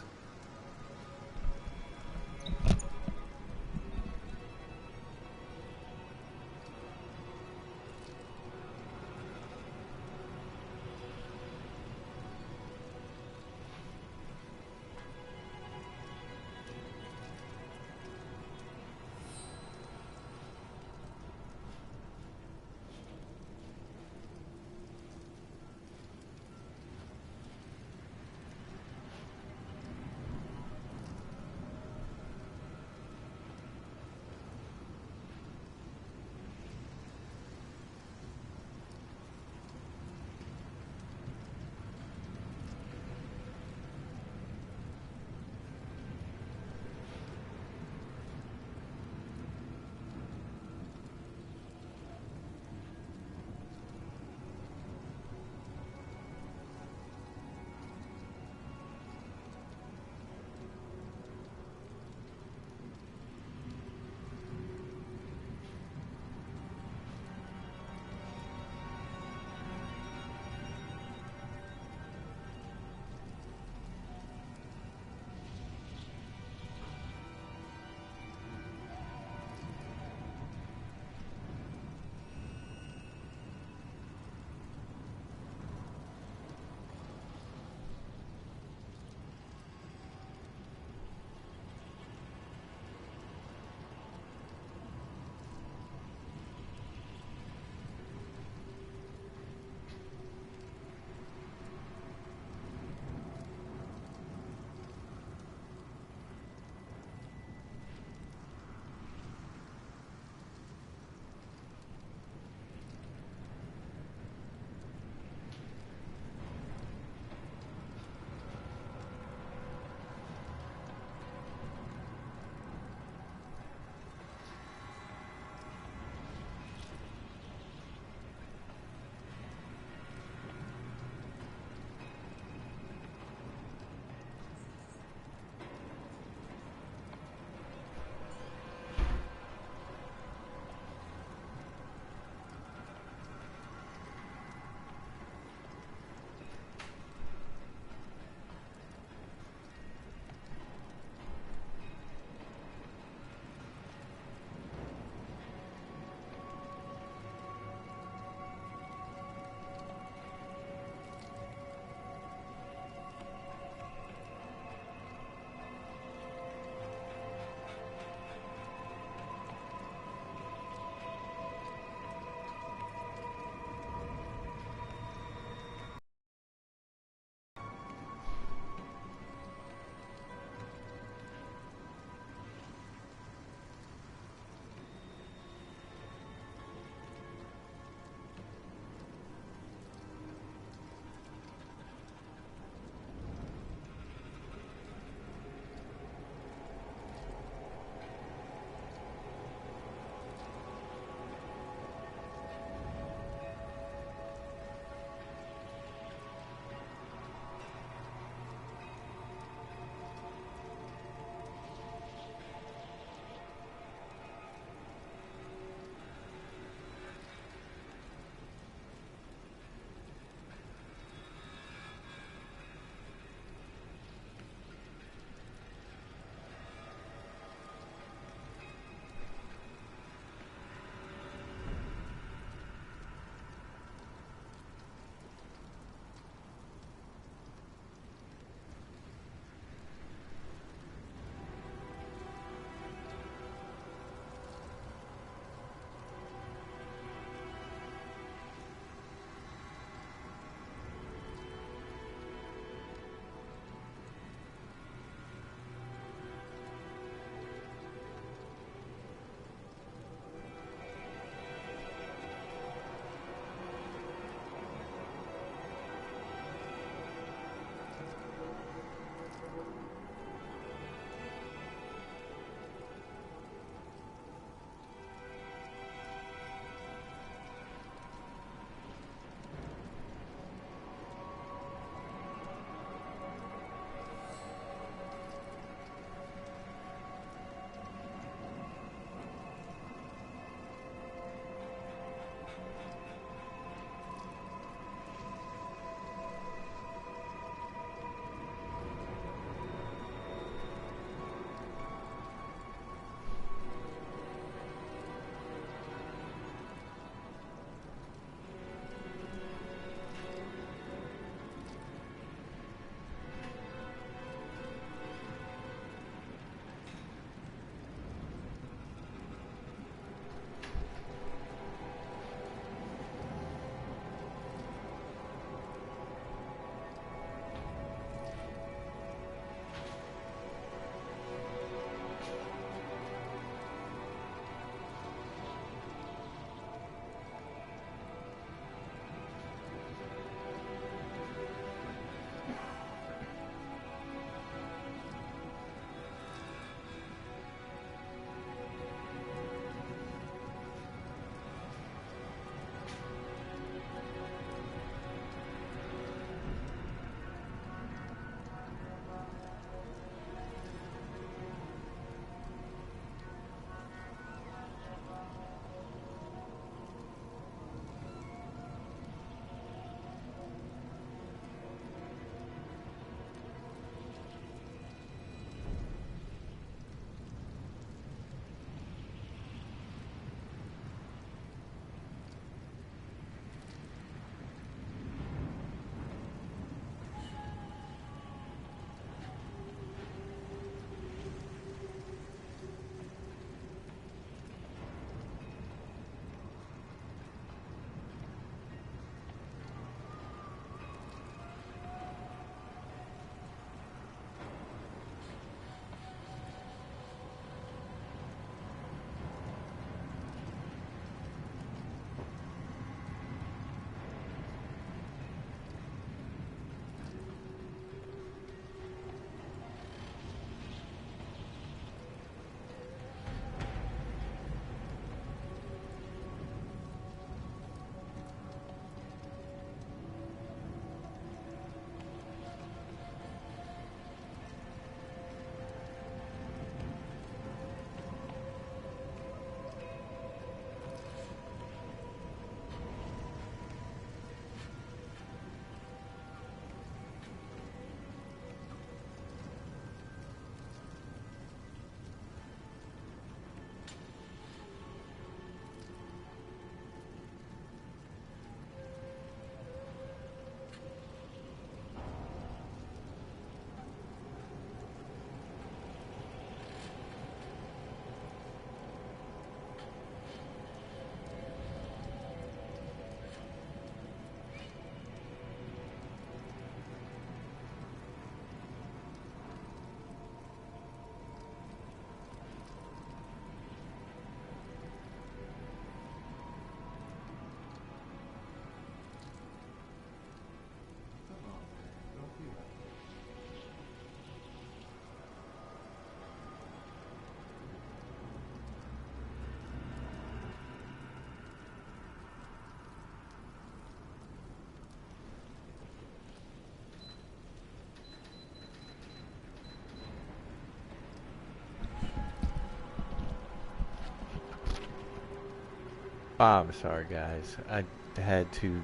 I'm sorry, guys. I had to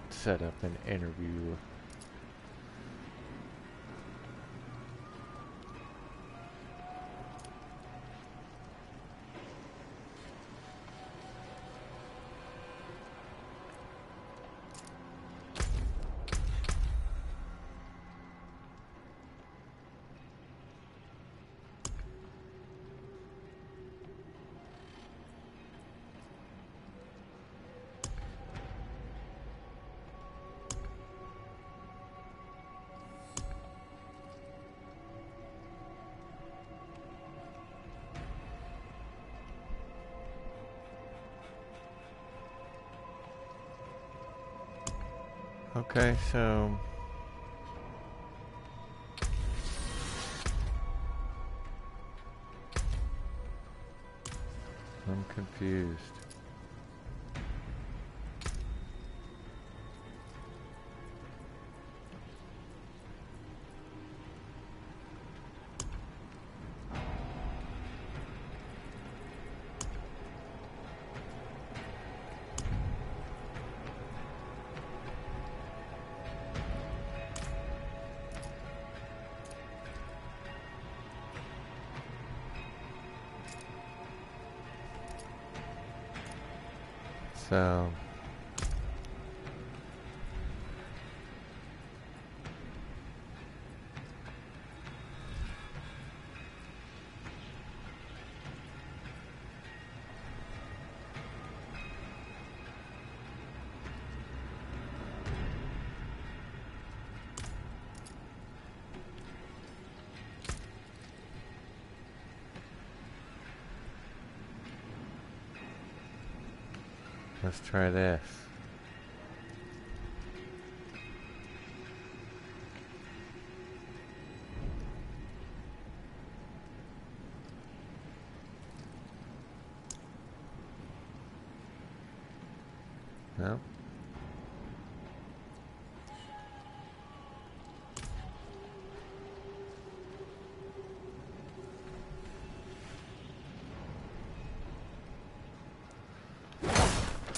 set up an interview. Okay, so I'm confused. So let's try this. No.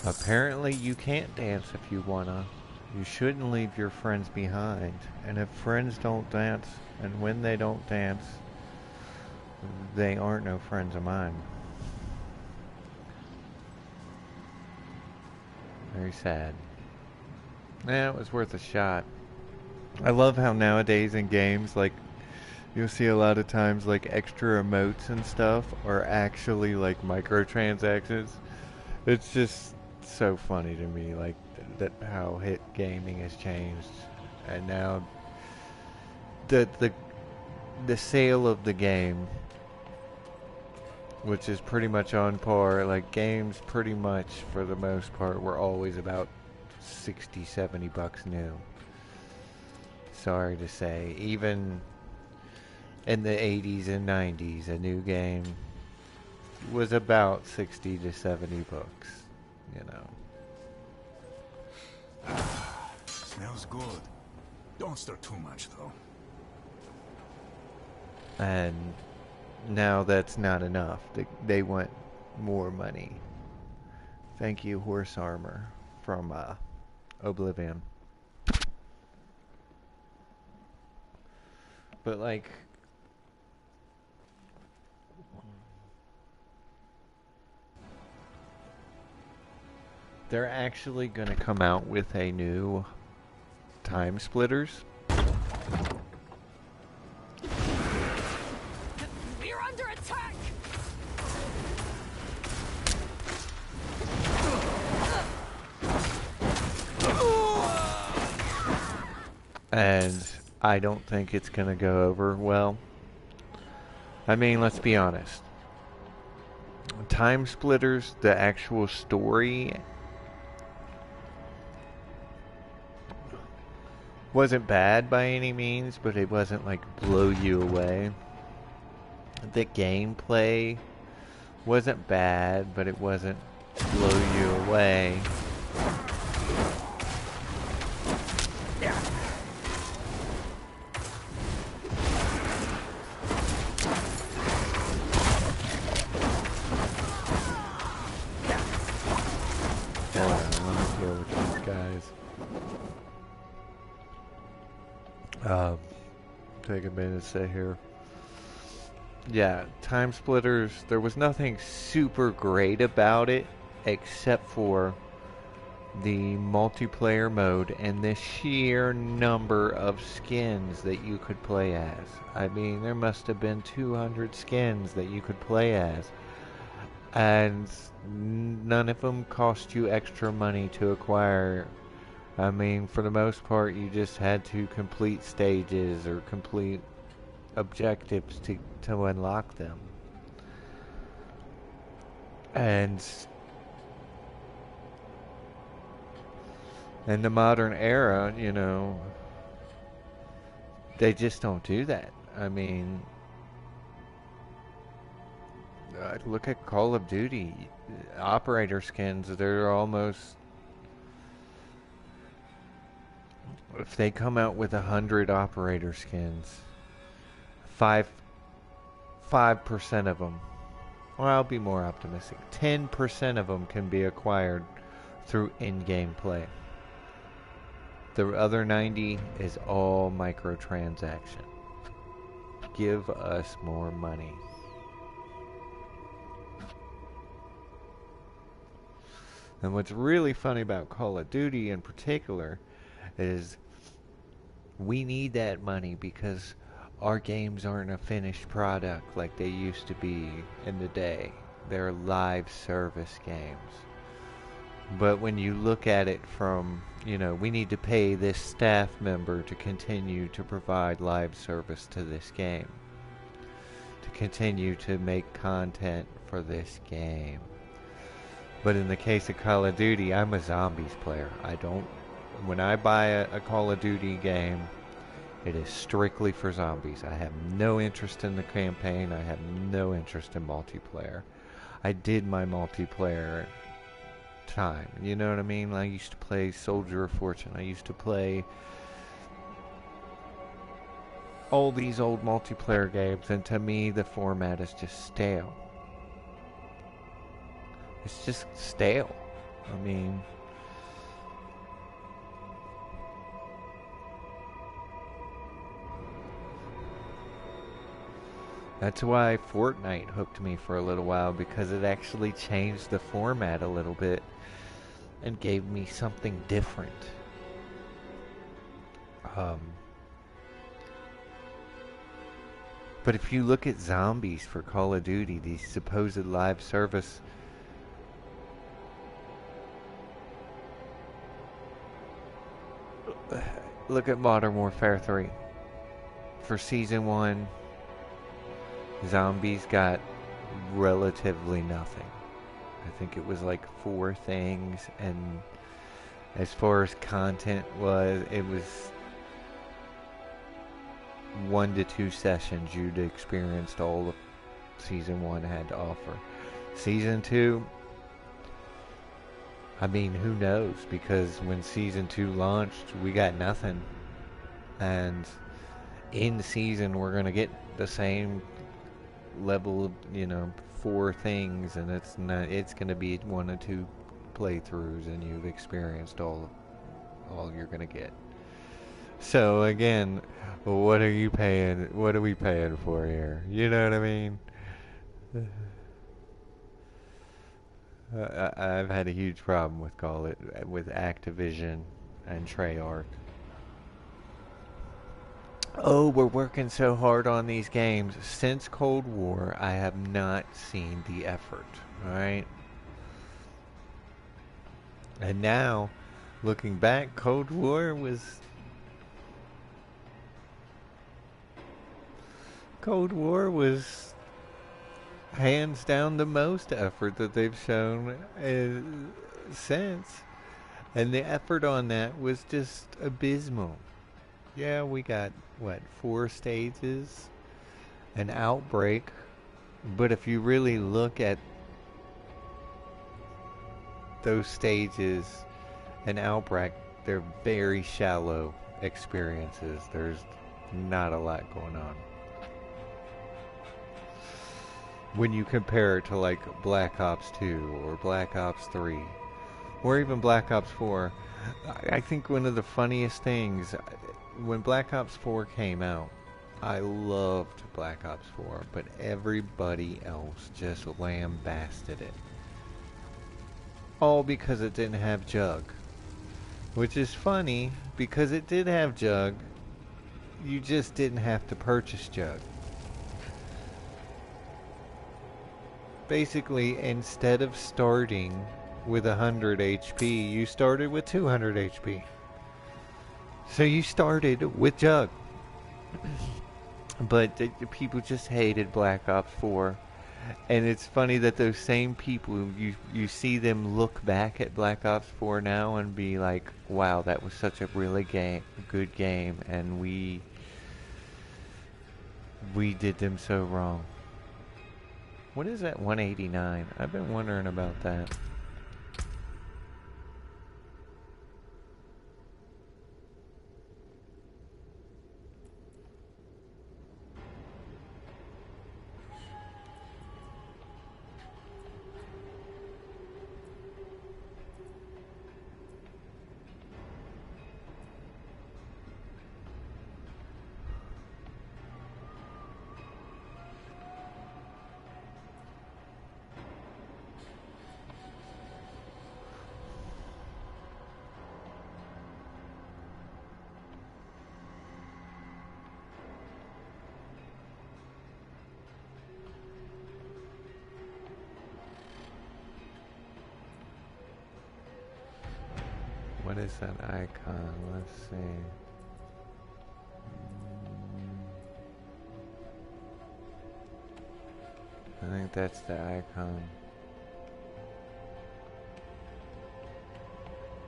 Apparently you can't dance if you wanna. You shouldn't leave your friends behind. And if friends don't dance, and when they don't dance, they aren't no friends of mine. Very sad. Yeah, it was worth a shot. I love how nowadays in games, like, you'll see a lot of times, like, extra emotes and stuff are actually, like, microtransactions. It's just so funny to me, like, that how hit gaming has changed. And now, the sale of the game, which is pretty much on par, like, games pretty much, for the most part, were always about 60, 70 bucks new. Sorry to say, even in the 80s and 90s, a new game was about 60 to 70 bucks, you know. Smells good. Don't stir too much, though. And now that's not enough. They want more money. Thank you, Horse Armor, from Oblivion. But, like, they're actually going to come out with a new Time Splitters. We're under attack! And I don't think it's going to go over well. I mean, let's be honest. Time Splitters, the actual story, wasn't bad by any means, but it wasn't like blow you away. The gameplay wasn't bad, but it wasn't blow you away. Um, take a minute to say here. Yeah, Time Splitters, there was nothing super great about it except for the multiplayer mode and the sheer number of skins that you could play as. I mean, there must have been 200 skins that you could play as, and none of them cost you extra money to acquire. I mean, for the most part, you just had to complete stages or complete objectives to unlock them. And in the modern era, you know, they just don't do that. I mean, look at Call of Duty. Operator skins, they're almost... If they come out with 100 operator skins, 5% of them, well, I'll be more optimistic, 10% of them can be acquired through in-game play. The other 90 is all microtransaction. Give us more money. And what's really funny about Call of Duty in particular is we need that money because our games aren't a finished product like they used to be in the day. They're live service games. But when you look at it from, you know, we need to pay this staff member to continue to provide live service to this game, to continue to make content for this game. But in the case of Call of Duty, I'm a zombies player. When I buy a Call of Duty game, it is strictly for zombies. I have no interest in the campaign. I have no interest in multiplayer. I did my multiplayer time. You know what I mean? I used to play Soldier of Fortune. I used to play all these old multiplayer games, and to me the format is just stale. It's just stale. I mean, that's why Fortnite hooked me for a little while, because it actually changed the format a little bit and gave me something different. But if you look at zombies for Call of Duty, these supposed live service, look at Modern Warfare 3. For Season 1, zombies got relatively nothing. I think it was like 4 things, and as far as content was, it was 1 to 2 sessions you'd experienced all of Season 1 had to offer. Season 2, I mean, who knows? Because when Season 2 launched, we got nothing. And in season, we're going to get the same level of, 4 things, and it's going to be 1 or 2 playthroughs, and you've experienced all you're going to get. So again, what are you paying? What are we paying for here? You know what I mean? I've had a huge problem with Activision and Treyarch. Oh, we're working so hard on these games. Since Cold War, I have not seen the effort. Alright? And now, looking back, Cold War was hands down the most effort that they've shown since. And the effort on that was just abysmal. Yeah, we got, 4 stages, an outbreak, but if you really look at those stages, an outbreak, they're very shallow experiences. There's not a lot going on. When you compare it to like Black Ops 2 or Black Ops 3 or even Black Ops 4, I think one of the funniest things when Black Ops 4 came out, I loved Black Ops 4, but everybody else just lambasted it. All because it didn't have Jug. Which is funny, because it did have Jug, you just didn't have to purchase Jug. Basically, instead of starting with 100 HP, you started with 200 HP. So you started with Jug. But people just hated Black Ops 4. And it's funny that those same people, you see them look back at Black Ops 4 now and be like, wow, that was such a really good game, and we did them so wrong. What is that 189? I've been wondering about that. What is that icon? Let's see. I think that's the icon.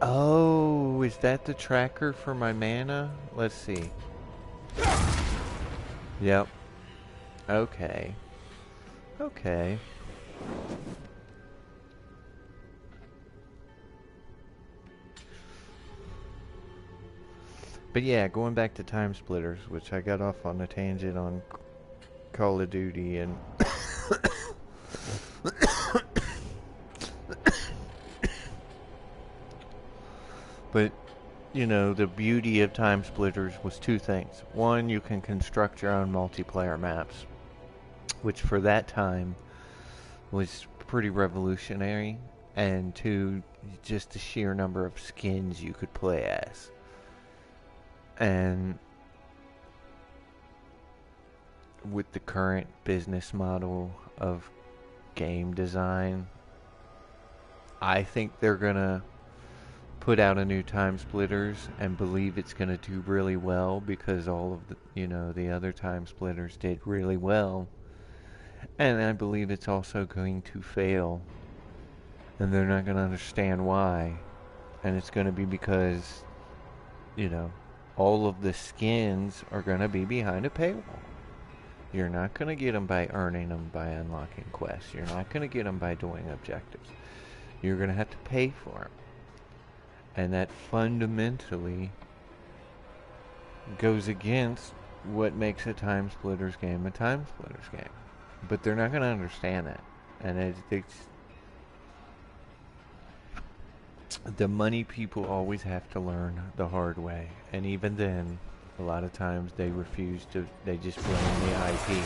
Oh, is that the tracker for my mana? Let's see. Yep. Okay. Okay. But yeah, going back to Time Splitters, which I got off on a tangent on Call of Duty and but you know, the beauty of Time Splitters was two things. One, you can construct your own multiplayer maps, which for that time was pretty revolutionary, and two, just the sheer number of skins you could play as. And with the current business model of game design, I think they're gonna put out a new Time Splitters and believe it's gonna do really well, because all of the, you know, the other Time Splitters did really well. And I believe it's also going to fail, and they're not gonna understand why. And it's gonna be because, you know, all of the skins are going to be behind a paywall. You're not going to get them by earning them by unlocking quests. You're not going to get them by doing objectives. You're going to have to pay for them. And that fundamentally goes against what makes a Time Splitters game a Time Splitters game. But they're not going to understand that. And it's the money people always have to learn the hard way, and even then, a lot of times they refuse to. They just blame the IP.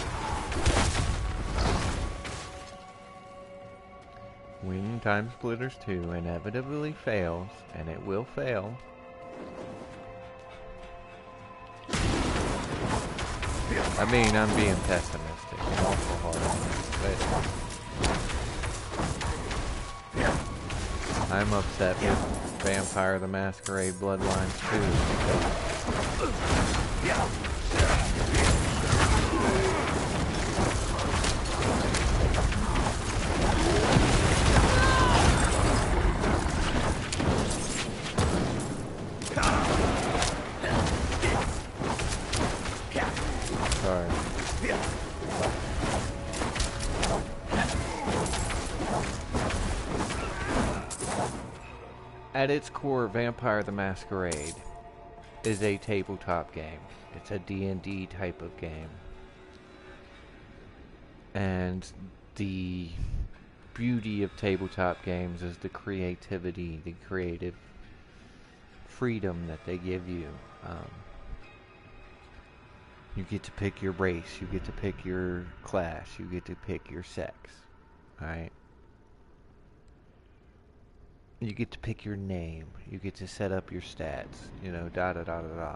When Time Splitters 2 inevitably fails, and it will fail, I mean, I'm being pessimistic and awful hard, but I'm upset with Vampire the Masquerade Bloodlines 2. Sorry. At its core, Vampire the Masquerade is a tabletop game. It's a D&D type of game. And the beauty of tabletop games is the creativity, the creative freedom that they give you. You get to pick your race, you get to pick your class, you get to pick your sex. Alright? You get to pick your name, you get to set up your stats, you know, da da da da da.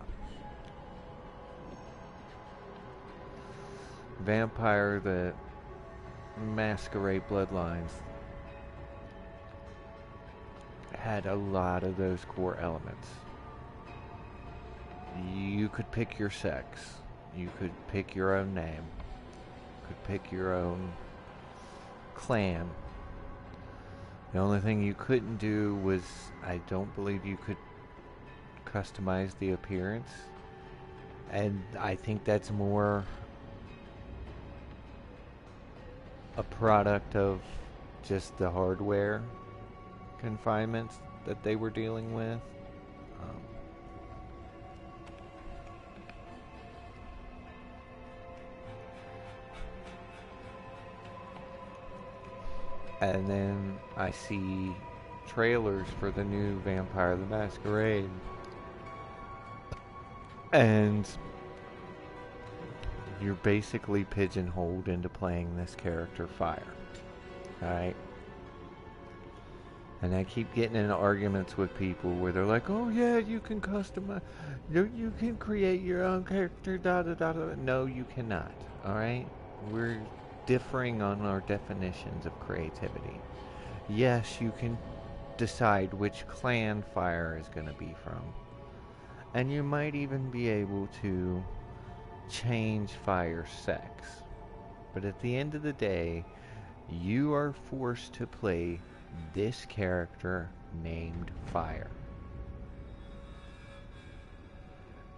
Vampire the Masquerade Bloodlines had a lot of those core elements. You could pick your sex. You could pick your own name. You could pick your own clan. The only thing you couldn't do was, I don't believe you could customize the appearance. And I think that's more a product of just the hardware confinements that they were dealing with. And then I see trailers for the new Vampire the Masquerade. And you're basically pigeonholed into playing this character Fire. Alright? And I keep getting in arguments with people where they're like, oh yeah, you can customize, you can create your own character, da da da da. No, you cannot. Alright? We're differing on our definitions of creativity. Yes, you can decide which clan Fire is going to be from. And you might even be able to change Fire's sex. But at the end of the day, you are forced to play this character named Fire.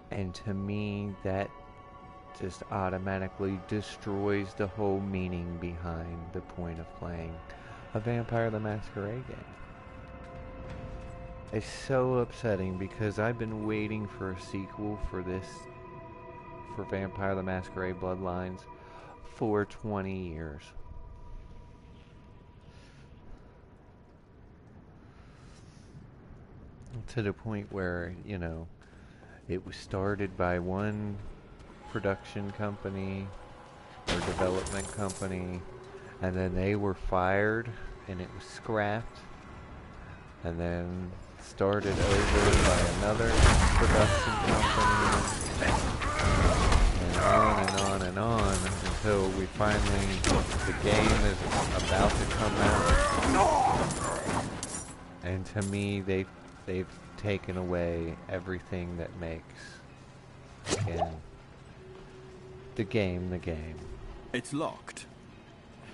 And to me, that just automatically destroys the whole meaning behind the point of playing a Vampire the Masquerade game. It's so upsetting because I've been waiting for a sequel for Vampire the Masquerade Bloodlines for 20 years. To the point where, you know, it was started by one production company or development company, and then they were fired and it was scrapped, and then started over by another production company, and on and on and on until we finally, the game is about to come out. And to me, they've taken away everything that makes, again, the game. It's locked.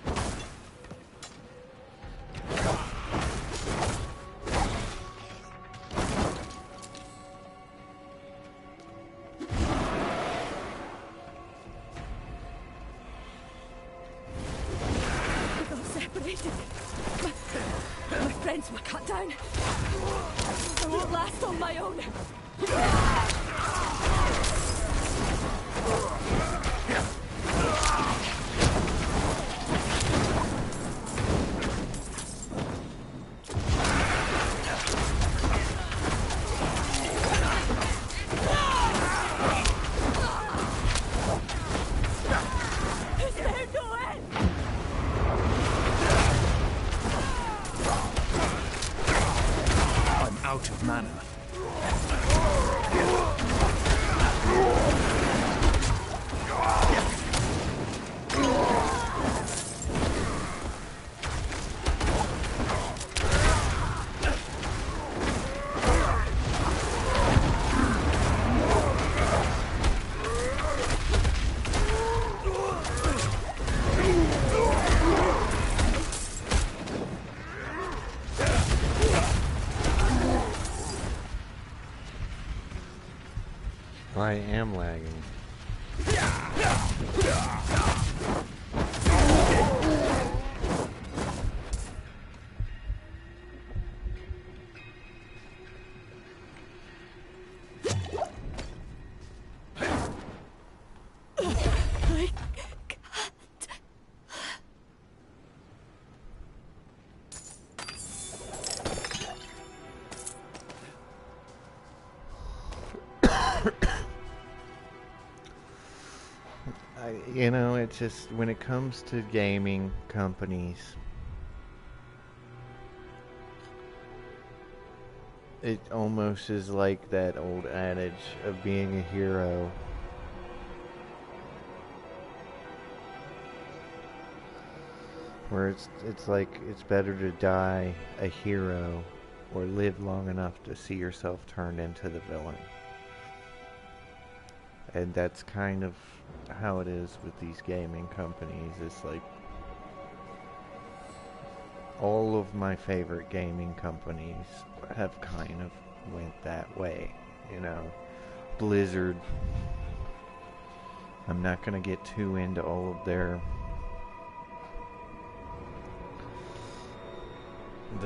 We got separated. My friends were cut down. I won't last on my own. Is there no end? I'm out of mana. I am lagging. I can't. You know, it's just when it comes to gaming companies, it almost is like that old adage of being a hero. Where it's like it's better to die a hero or live long enough to see yourself turned into the villain. And that's kind of how it is with these gaming companies. It's like all of my favorite gaming companies have kind of went that way, you know. Blizzard, I'm not going to get too into all of the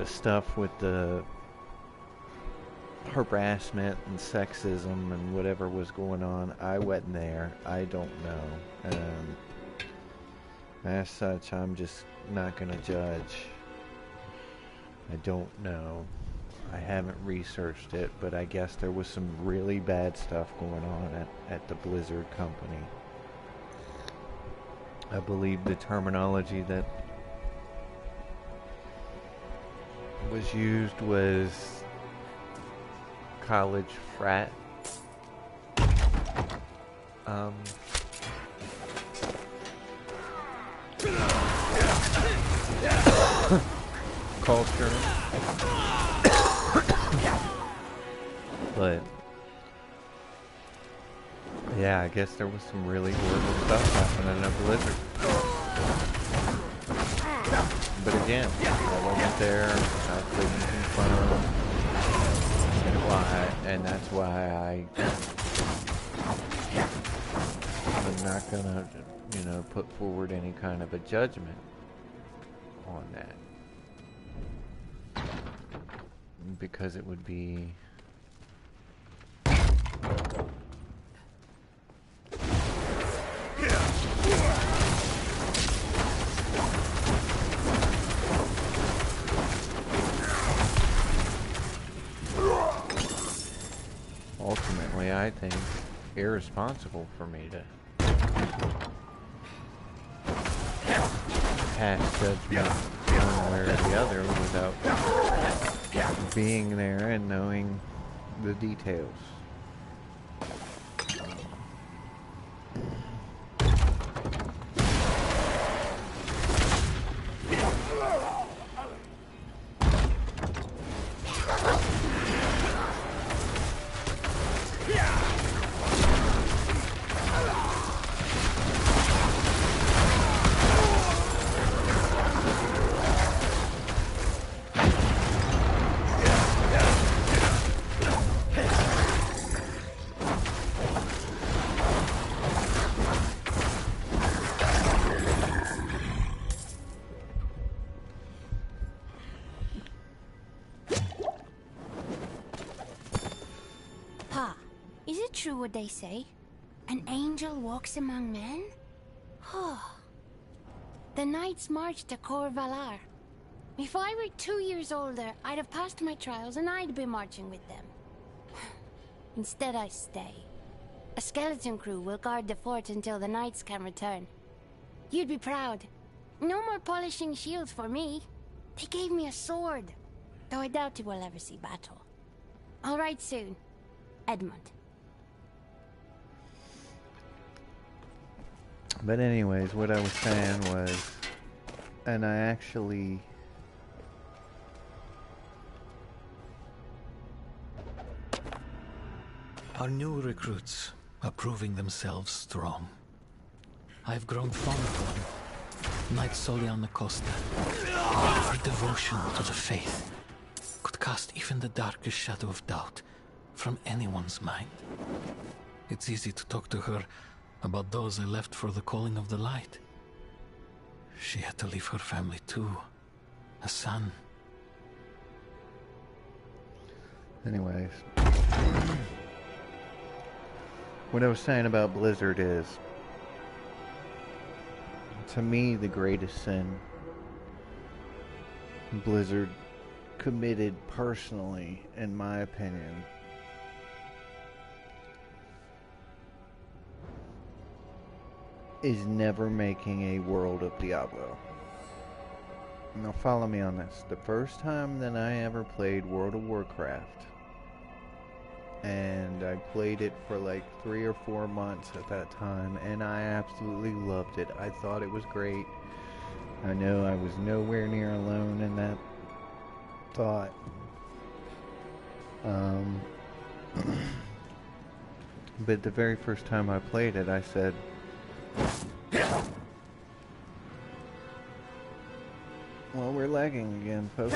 stuff with the harassment and sexism and whatever was going on. I wasn't there. I don't know. As such, I'm just not going to judge. I don't know. I haven't researched it, but I guess there was some really bad stuff going on at the Blizzard company. I believe the terminology that was used was college frat. Culture. But yeah, I guess there was some really horrible stuff happening at Blizzard. But again, I wasn't there. I couldn't confirm. And that's why I'm not gonna, you know, put forward any kind of a judgment on that, because it would be ultimately, I think, irresponsible for me to pass judgment one way or the other without being there and knowing the details. True what they say? An angel walks among men? The knights marched to Cor Valar. If I were 2 years older, I'd have passed my trials and I'd be marching with them. Instead, I stay. A skeleton crew will guard the fort until the knights can return. You'd be proud. No more polishing shields for me. They gave me a sword, though I doubt we'll ever see battle. All right, soon. Edmund. But anyways, what I was saying was, and I actually Our new recruits are proving themselves strong. I've grown fond of them. Knight Soliana Costa. Her devotion to the faith could cast even the darkest shadow of doubt from anyone's mind. It's easy to talk to her about those I left for the calling of the light. She had to leave her family too. A son. Anyways. What I was saying about Blizzard is, to me, the greatest sin Blizzard committed personally, in my opinion, is never making a world of Diablo. Now follow me on this. The first time that I ever played World of Warcraft, and I played it for like 3 or 4 months at that time, and I absolutely loved it. I thought it was great. I know I was nowhere near alone in that thought. But the very first time I played it, I said, well, we're lagging again, folks.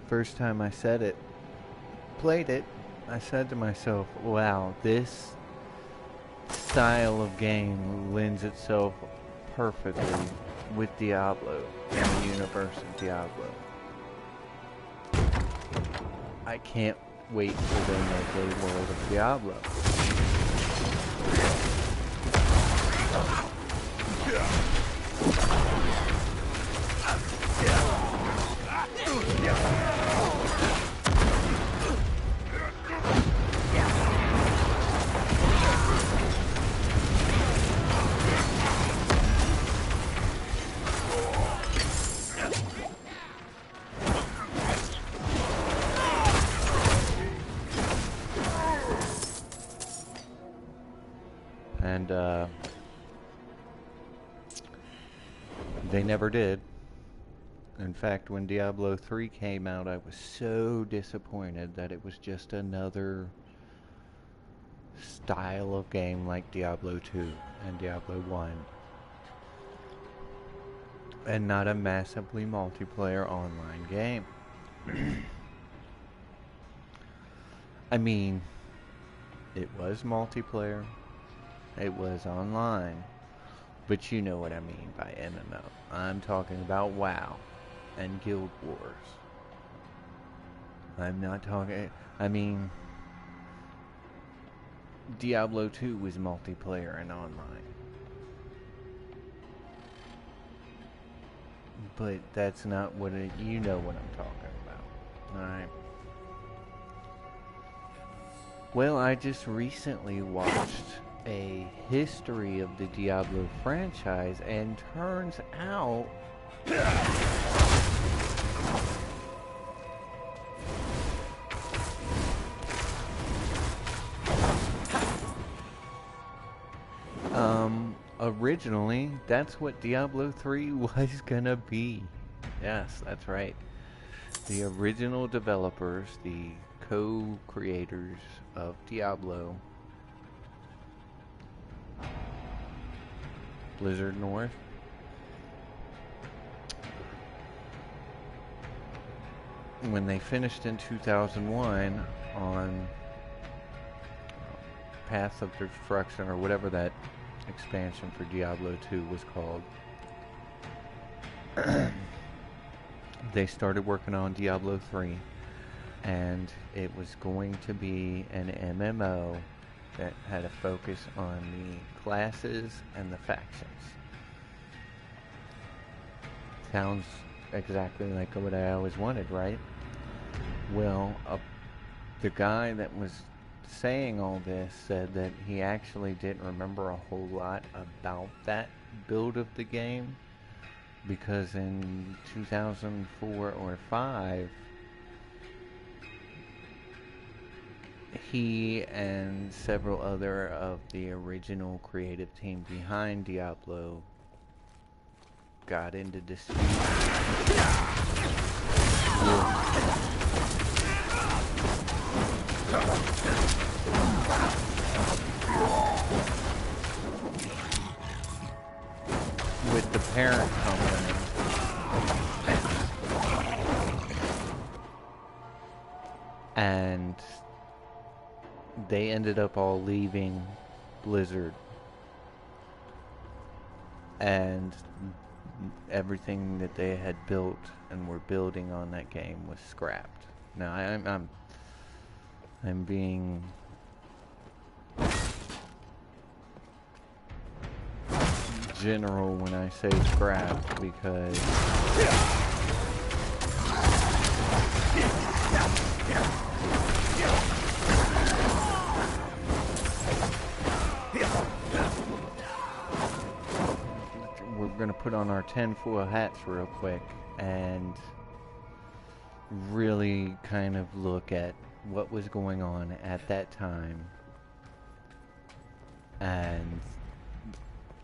First time I said it, played it, I said to myself, wow, this style of game lends itself perfectly with Diablo and the universe of Diablo. I can't wait for them to make a world of Diablo. And they never did. In fact, when Diablo 3 came out, I was so disappointed that it was just another style of game like Diablo 2 and Diablo 1. And not a massively multiplayer online game. I mean, it was multiplayer. It was online, but you know what I mean by MMO. I'm talking about WoW and Guild Wars. I'm not talking, I mean, Diablo 2 was multiplayer and online. But that's not what it, you know what I'm talking about, alright? Well, I just recently watched a history of the Diablo franchise, and turns out originally that's what Diablo 3 was gonna be. Yes, that's right. The original developers, the co-creators of Diablo, Blizzard North, when they finished in 2001 on Path of Destruction, or whatever that expansion for Diablo 2 was called, they started working on Diablo 3, and it was going to be an MMO that had a focus on the classes and the factions. Sounds exactly like what I always wanted, right? Well, the guy that was saying all this said that he actually didn't remember a whole lot about that build of the game, because in 2004 or 5, he and several other of the original creative team behind Diablo got into dispute with the parent company. And they ended up all leaving Blizzard, and everything that they had built and were building on that game was scrapped. Now I'm being general when I say scrapped, because going to put on our tinfoil hats real quick and really kind of look at what was going on at that time and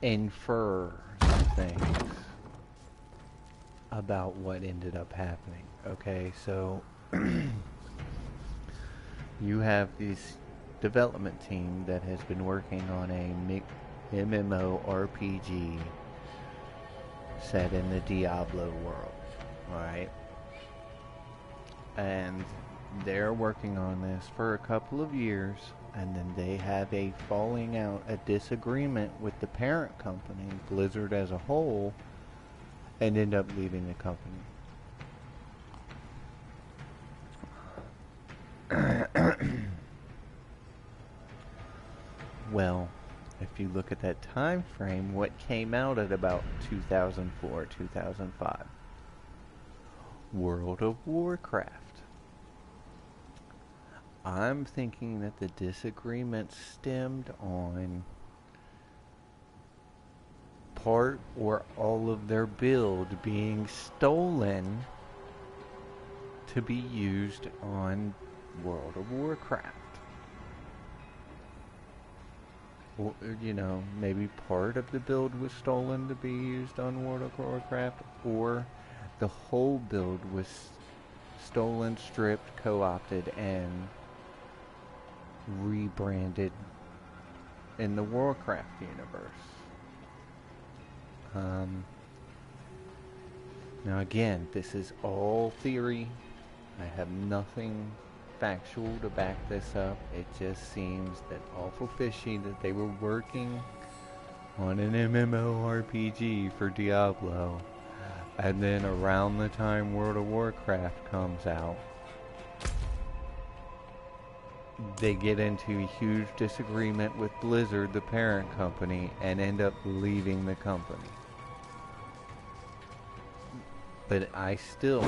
infer some things about what ended up happening. Okay, so you have this development team that has been working on a MMORPG set in the Diablo world, alright? And they're working on this for a couple of years, and then they have a falling out, a disagreement with the parent company, Blizzard as a whole, and end up leaving the company. Well, if you look at that time frame, what came out at about 2004, 2005? World of Warcraft. I'm thinking that the disagreement stemmed on part or all of their build being stolen to be used on World of Warcraft. Or, you know, maybe part of the build was stolen to be used on World of Warcraft, or the whole build was stolen, stripped, co-opted, and rebranded in the Warcraft universe. Now again, this is all theory. I have nothing factual to back this up. It just seems that awful fishy that they were working on an MMORPG for Diablo, and then around the time World of Warcraft comes out, they get into a huge disagreement with Blizzard, the parent company, and end up leaving the company. But I still,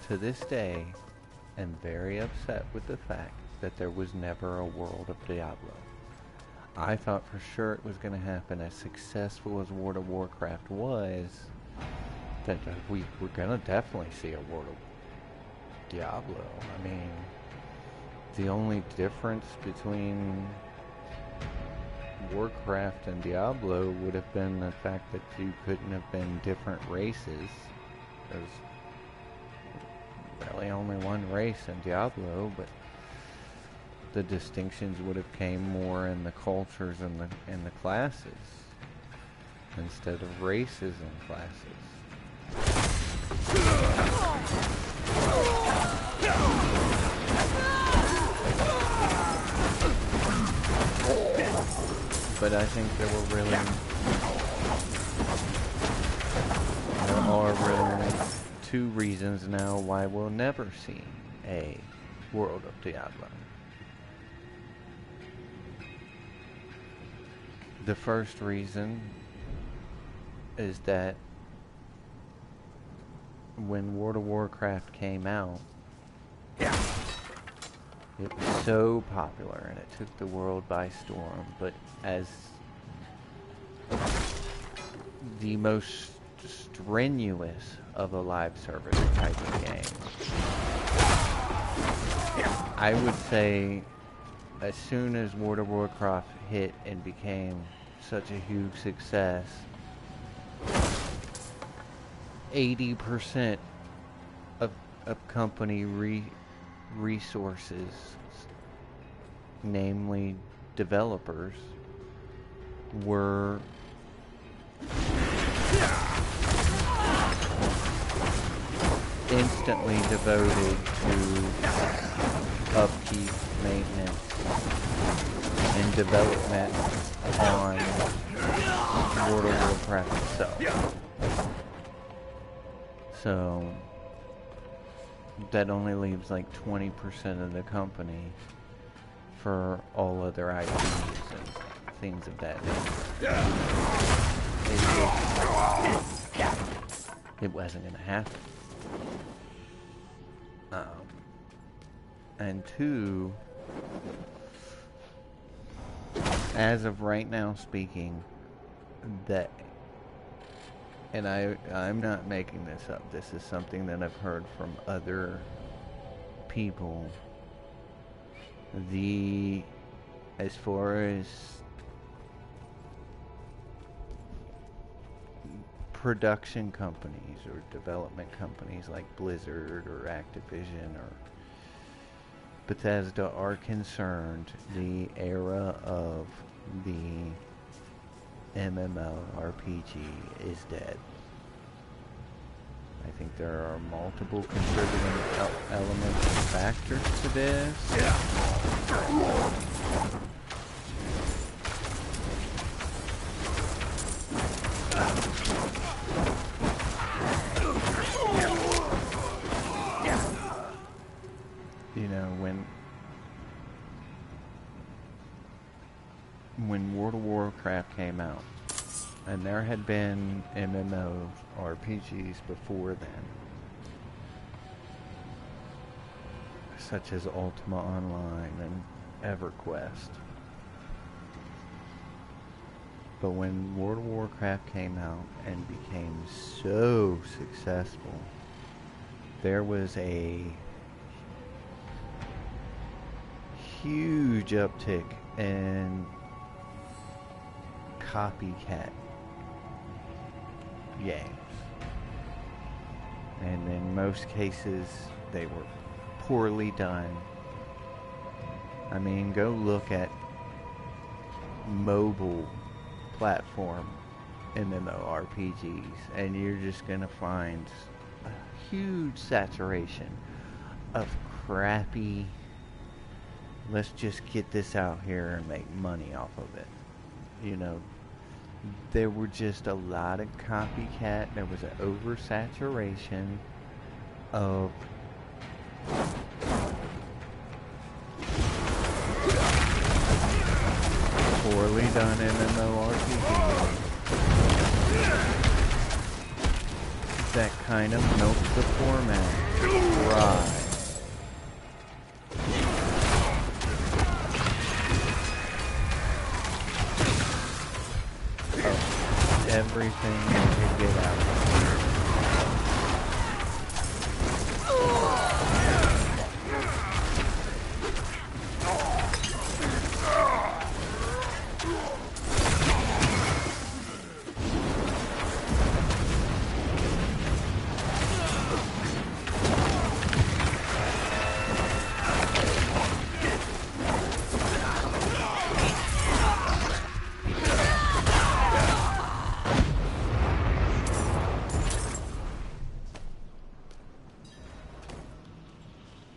to this day, am very upset with the fact that there was never a World of Diablo. I thought for sure it was going to happen. As successful as World of Warcraft was, that we were going to definitely see a World of Diablo. I mean, the only difference between Warcraft and Diablo would have been the fact that you couldn't have been different races. There's really only one race in Diablo, but the distinctions would have came more in the cultures and the classes instead of races and classes. But I think there are really two reasons now why we'll never see a World of Diablo. The first reason is that when World of Warcraft came out, it was so popular and it took the world by storm, but as the most strenuous of a live service type of game, I would say as soon as World of Warcraft hit and became such a huge success, 80% of company resources, namely developers, were instantly devoted to upkeep, maintenance, and development on World of Warcraft itself. So that only leaves like 20% of the company for all other IPs and things of that nature. It wasn't going to happen. And two, as of right now speaking, that and I'm not making this up. This is something that I've heard from other people. As far as production companies or development companies like Blizzard or Activision or Bethesda are concerned, the era of the MMORPG is dead. I think there are multiple contributing elements and factors to this. You know, when World of Warcraft came out, and there had been MMORPGs before then, such as Ultima Online and EverQuest. But when World of Warcraft came out and became so successful, there was a huge uptick in copycat games. And in most cases, they were poorly done. I mean, go look at mobile platform MMORPGs, and you're just gonna find a huge saturation of crappy, let's just get this out here and make money off of it. You know, there were just a lot of copycat. There was an oversaturation of poorly done MMORPGs that kind of milked the format dry. Everything you could get out of it.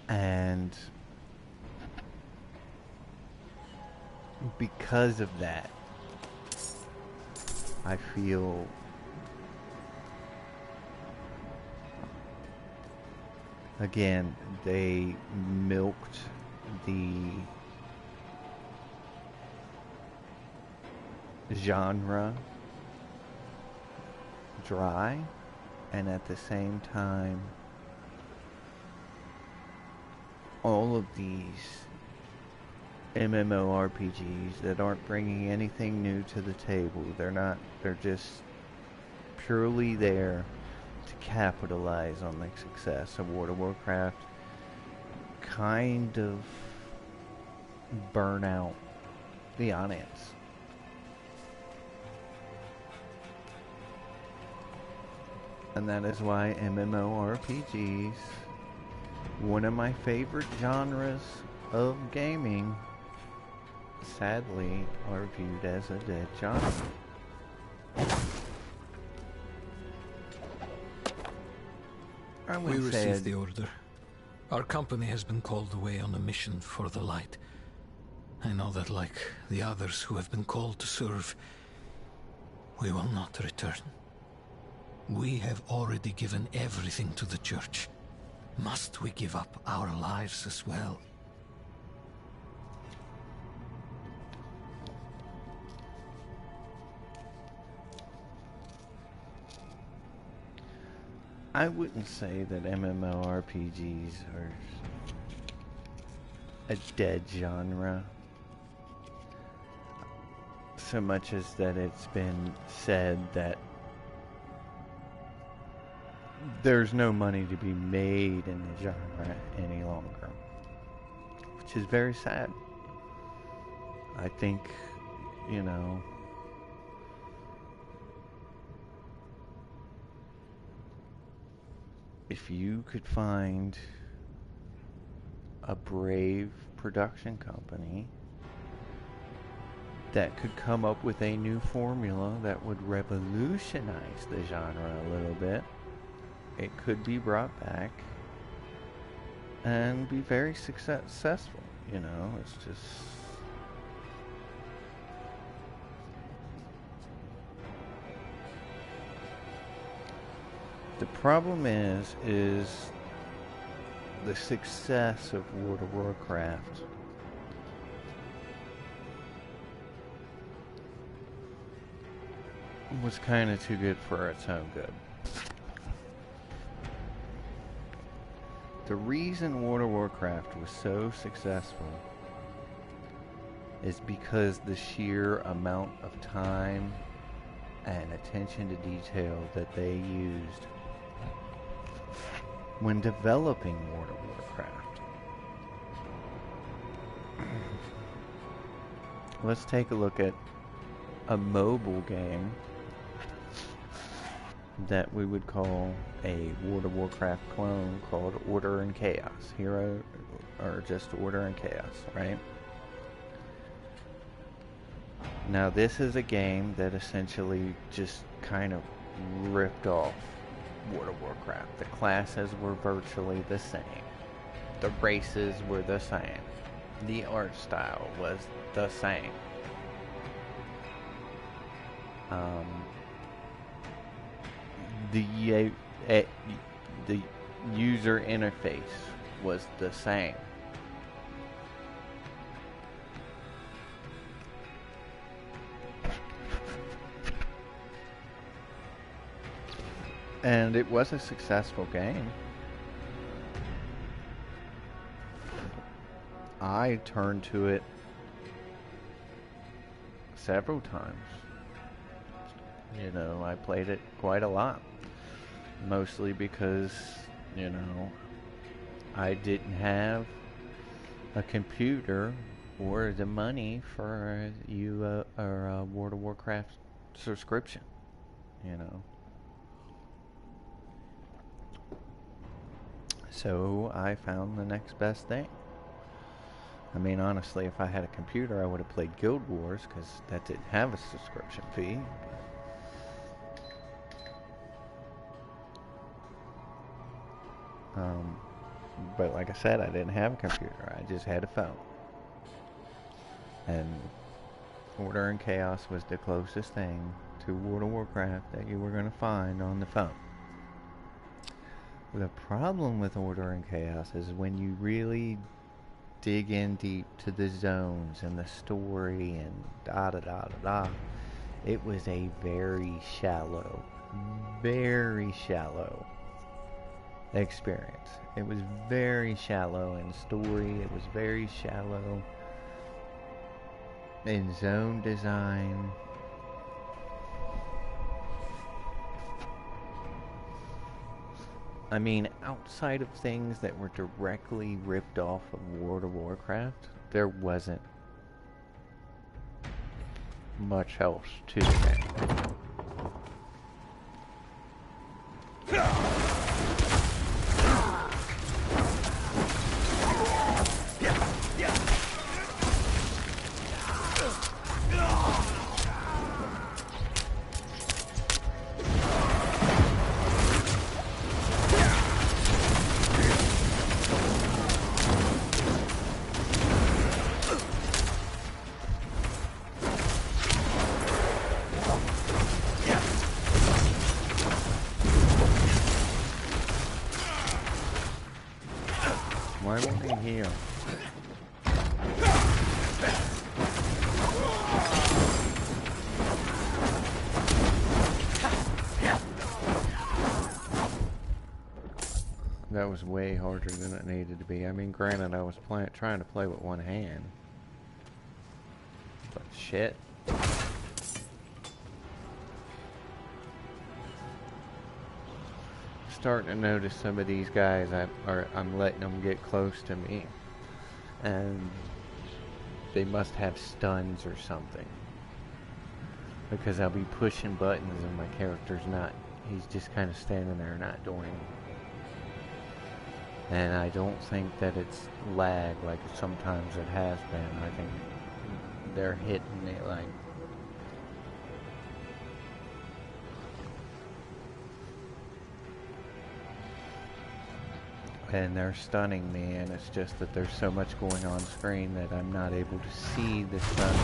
And because of that, I feel again, they milked the genre dry, and at the same time, all of these MMORPGs that aren't bringing anything new to the table, they're just purely there to capitalize on the success of World of Warcraft, kind of burn out the audience. And that is why MMORPGs, one of my favorite genres of gaming, sadly are viewed as a dead genre. We received the order. Our company has been called away on a mission for the light. I know that, like the others who have been called to serve, we will not return. We have already given everything to the Church. Must we give up our lives as well? I wouldn't say that MMORPGs are a dead genre, so much as that it's been said that there's no money to be made in the genre any longer, which is very sad. I think, you know, if you could find a brave production company that could come up with a new formula that would revolutionize the genre a little bit, it could be brought back and be very successful, you know. It's just, the problem is the success of World of Warcraft was kind of too good for its own good. The reason World of Warcraft was so successful is because the sheer amount of time and attention to detail that they used when developing World of Warcraft. Let's take a look at a mobile game that we would call a World of Warcraft clone called Order and Chaos. Hero, or just Order and Chaos, right? Now this is a game that essentially just kind of ripped off World of Warcraft. The classes were virtually the same. The races were the same. The art style was the same. The user interface was the same. And it was a successful game. I turned to it several times. You know, I played it quite a lot. Mostly because, you know, I didn't have a computer or the money for a World of Warcraft subscription, you know. So I found the next best thing. I mean, honestly, if I had a computer, I would have played Guild Wars, because that didn't have a subscription fee. But like I said, I didn't have a computer. I just had a phone. And Order and Chaos was the closest thing to World of Warcraft that you were going to find on the phone. The problem with Order and Chaos is when you really dig in deep to the zones and the story and da-da-da-da-da, it was a very shallow experience. It was very shallow in story. It was very shallow in zone design. I mean, outside of things that were directly ripped off of World of Warcraft, there wasn't much else to the game. Why won't he heal? That was way harder than it needed to be. I mean, granted, I was trying to play with one hand. But shit. starting to notice some of these guys, I'm letting them get close to me. And they must have stuns or something. Because I'll be pushing buttons and my character's not. He's just kind of standing there not doing it. And I don't think that it's lag like sometimes it has been. I think they're hitting it like... And they're stunning me, and it's just that there's so much going on screen that I'm not able to see the stun.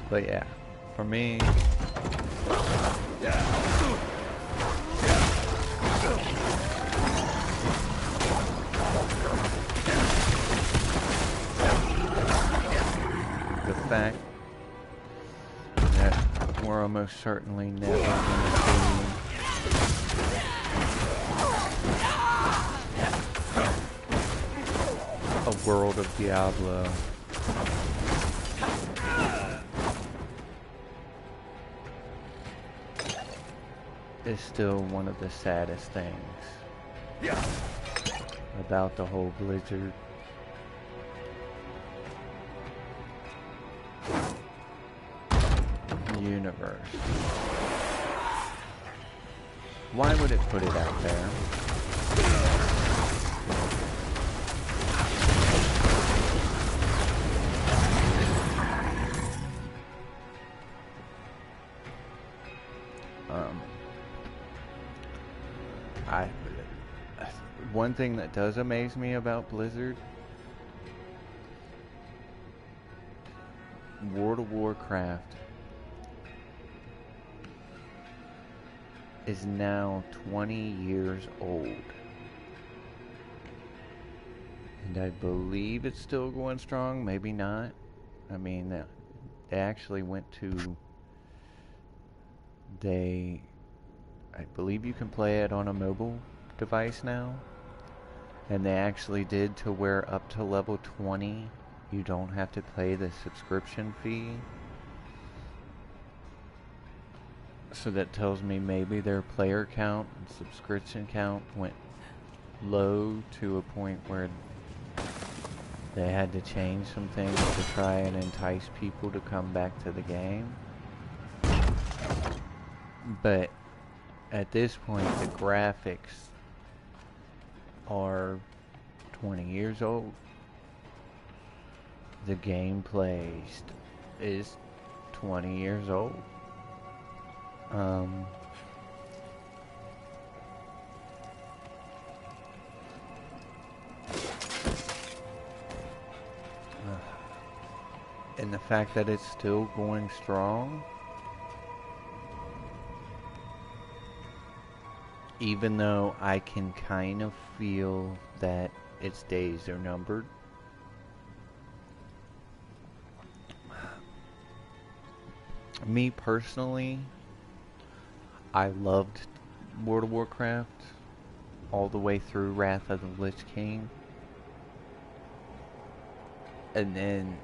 But yeah, for me... The fact that we're almost certainly never going to see a world of Diablo is still one of the saddest things about the whole Blizzard universe. Why would it put it out there? One thing that does amaze me about Blizzard, World of Warcraft is now 20 years old. And I believe it's still going strong, maybe not. I mean, they actually went to... I believe you can play it on a mobile device now. And they actually did to where up to level 20, you don't have to pay the subscription fee. So that tells me maybe their player count and subscription count went low to a point where they had to change some things to try and entice people to come back to the game. But at this point, the graphics are 20 years old. The gameplay is 20 years old. And the fact that it's still going strong, even though I can kind of feel that its days are numbered. Me personally, I loved World of Warcraft all the way through Wrath of the Lich King. And then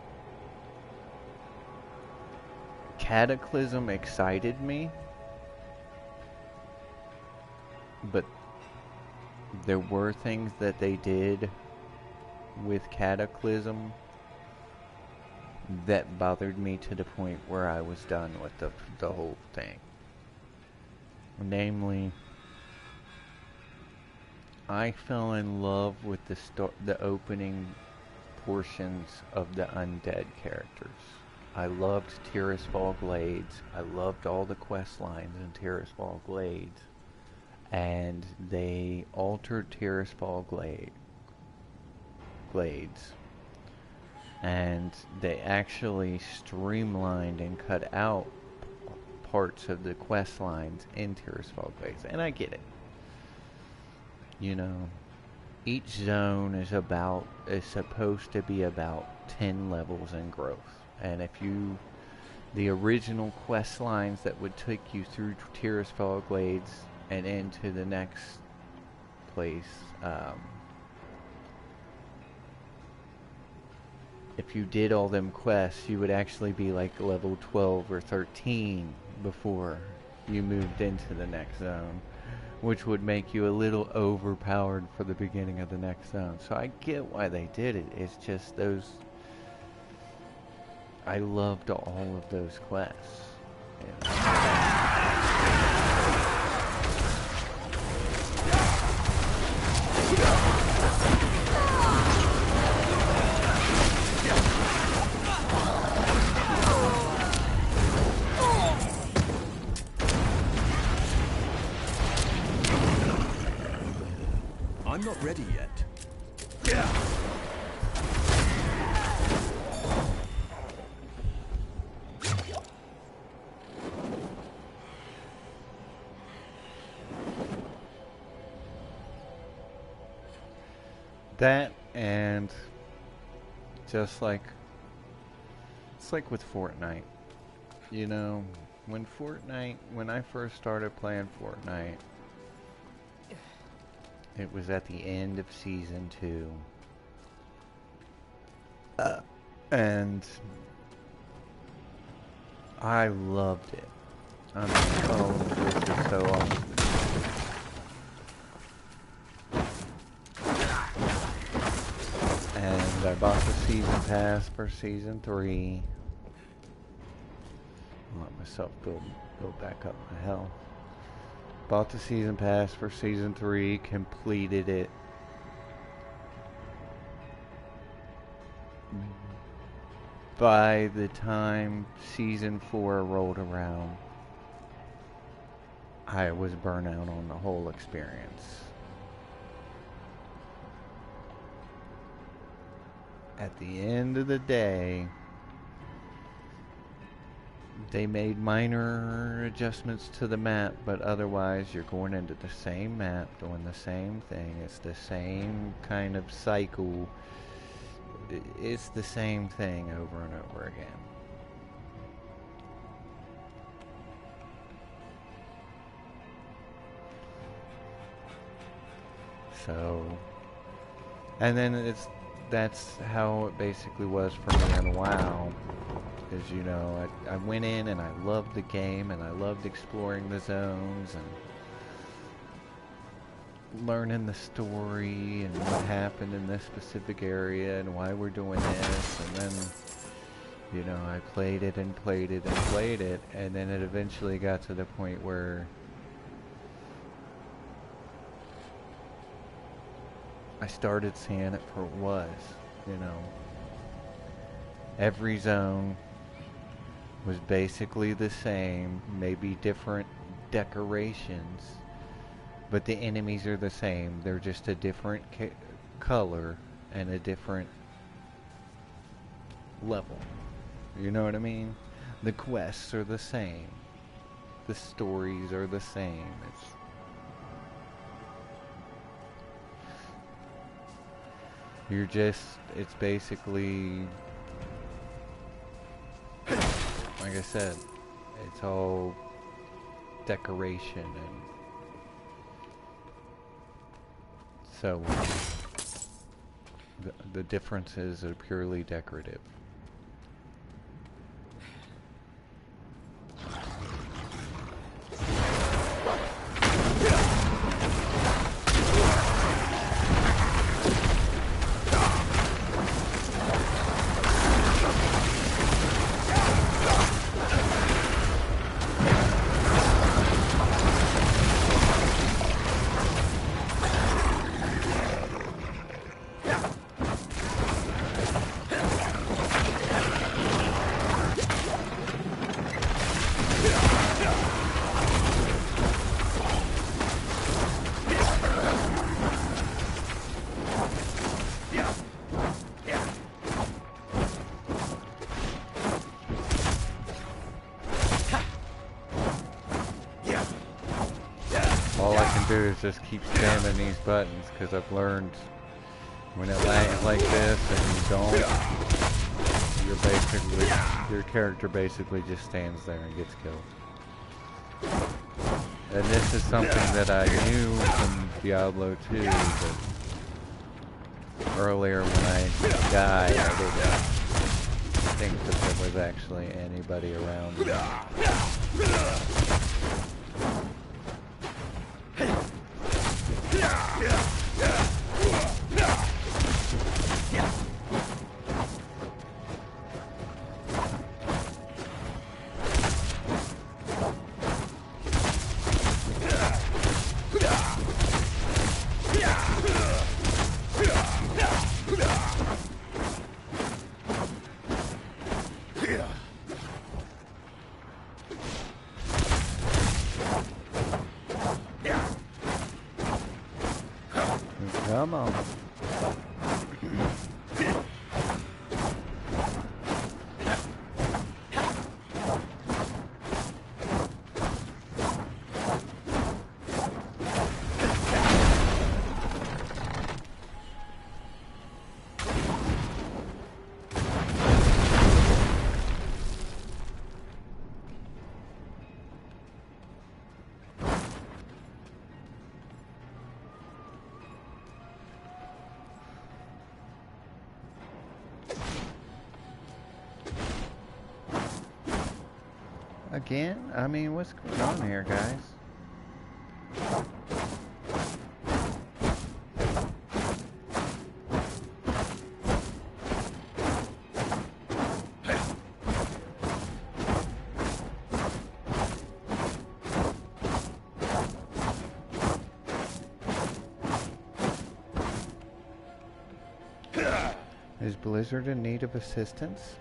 Cataclysm excited me. But there were things that they did with Cataclysm that bothered me to the point where I was done with the whole thing. Namely, I fell in love with the opening portions of the undead characters. I loved Tirisfal Glades. I loved all the quest lines in Tirisfal Glades. And they altered Tirisfal Glades. And they actually streamlined and cut out parts of the quest lines in Tirisfal Glades. And I get it. You know, each zone is supposed to be about 10 levels in growth. And the original quest lines that would take you through Tirisfal Glades and into the next place, if you did all them quests, you would actually be like level 12 or 13 before you moved into the next zone, which would make you a little overpowered for the beginning of the next zone. So I get why they did it. It's just those... I loved all of those quests. I'm not ready yet. That, and just like, it's like with Fortnite, you know, when I first started playing Fortnite, it was at the end of Season 2, and I loved it. I mean, oh, this is so awesome. And I bought the season pass for Season 3. Let myself build back up my health. Bought the season pass for Season 3, completed it. By the time Season 4 rolled around, I was burnt out on the whole experience. At the end of the day, they made minor adjustments to the map, but otherwise you're going into the same map, doing the same thing. It's the same kind of cycle. It's the same thing over and over again. So, and then that's how it basically was for me on WoW. Is, you know, I went in and I loved the game and I loved exploring the zones and learning the story and what happened in this specific area and why we're doing this, and then, you know, I played it and played it and played it, and then it eventually got to the point where I started seeing it for what it was, you know. Every zone was basically the same, maybe different decorations, but the enemies are the same. They're just a different color and a different level. You know what I mean? The quests are the same. The stories are the same. It's basically, like I said, it's all decoration, and so the differences are purely decorative. Do is just keep spamming these buttons, because I've learned when it lags like this and you don't, your character basically just stands there and gets killed. And this is something that I knew from Diablo 2, but earlier when I died, I did that. think that there was actually anybody around. Come on. Again? I mean, what's going on here, guys? Is Blizzard in need of assistance?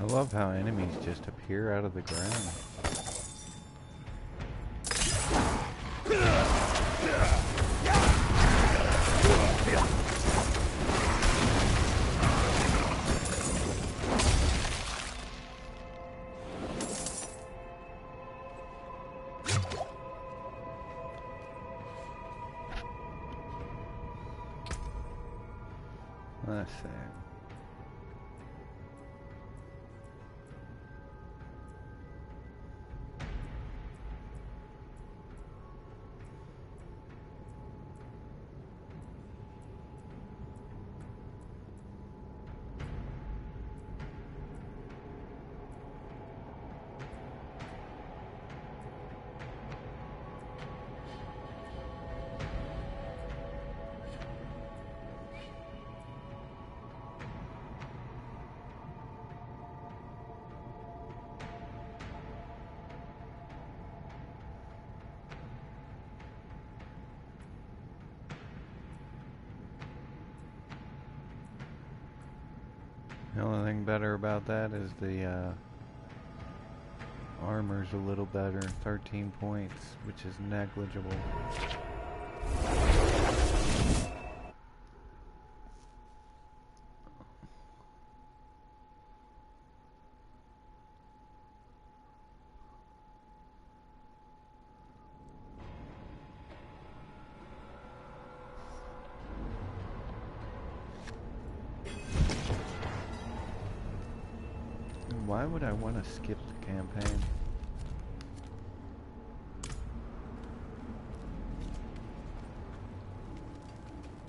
I love how enemies just appear out of the ground. Let's see. The only thing better about that is the armor's a little better, 13 points, which is negligible. Why would I want to skip the campaign?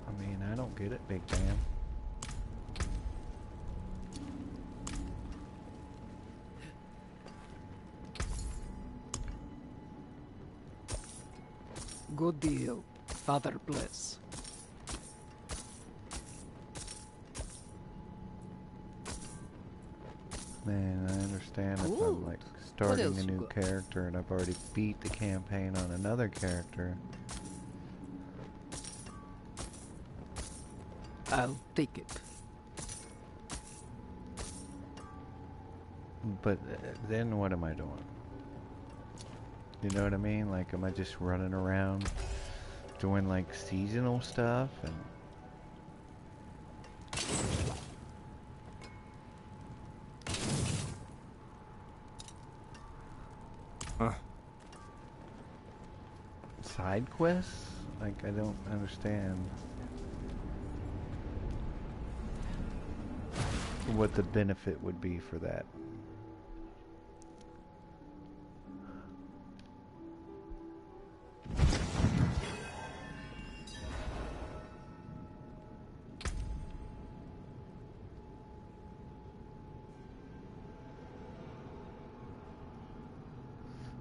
I mean, I don't get it, Big Dan. Good deal. Father bless. Man, I understand if I'm like starting a new character and I've already beat the campaign on another character. I'll take it. But then what am I doing? You know what I mean? Like, am I just running around doing like seasonal stuff and... Side quests? Like, I don't understand what the benefit would be for that.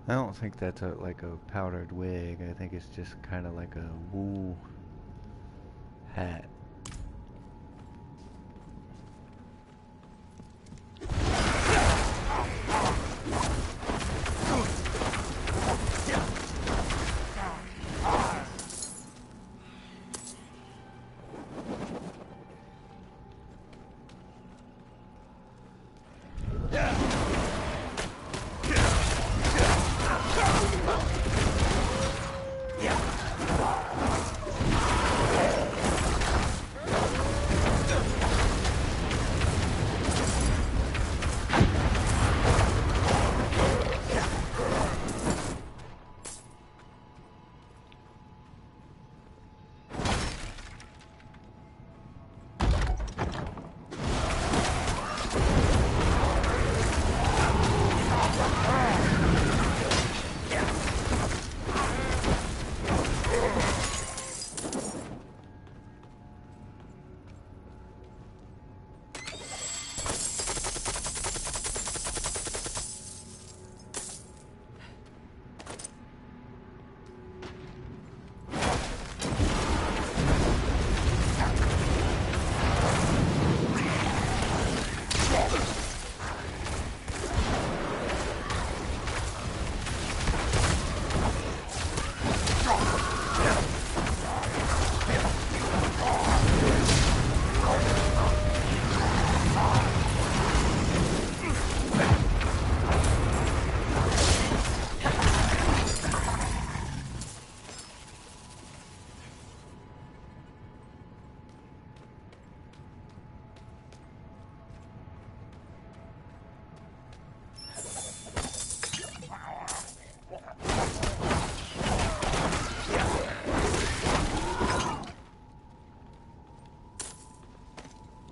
I don't think that's like a powdered wig. I think it's just kind of like a wool hat.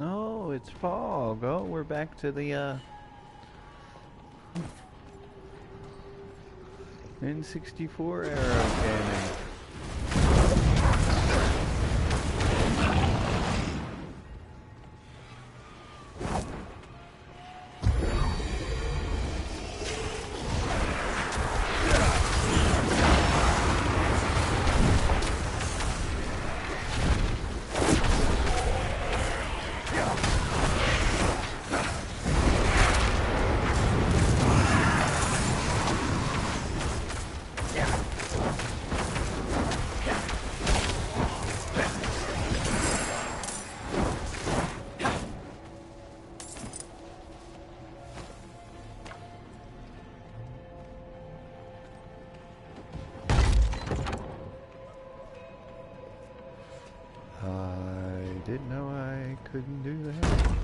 Oh, it's fog. Oh, we're back to the N64 era of gaming. I didn't know I couldn't do that.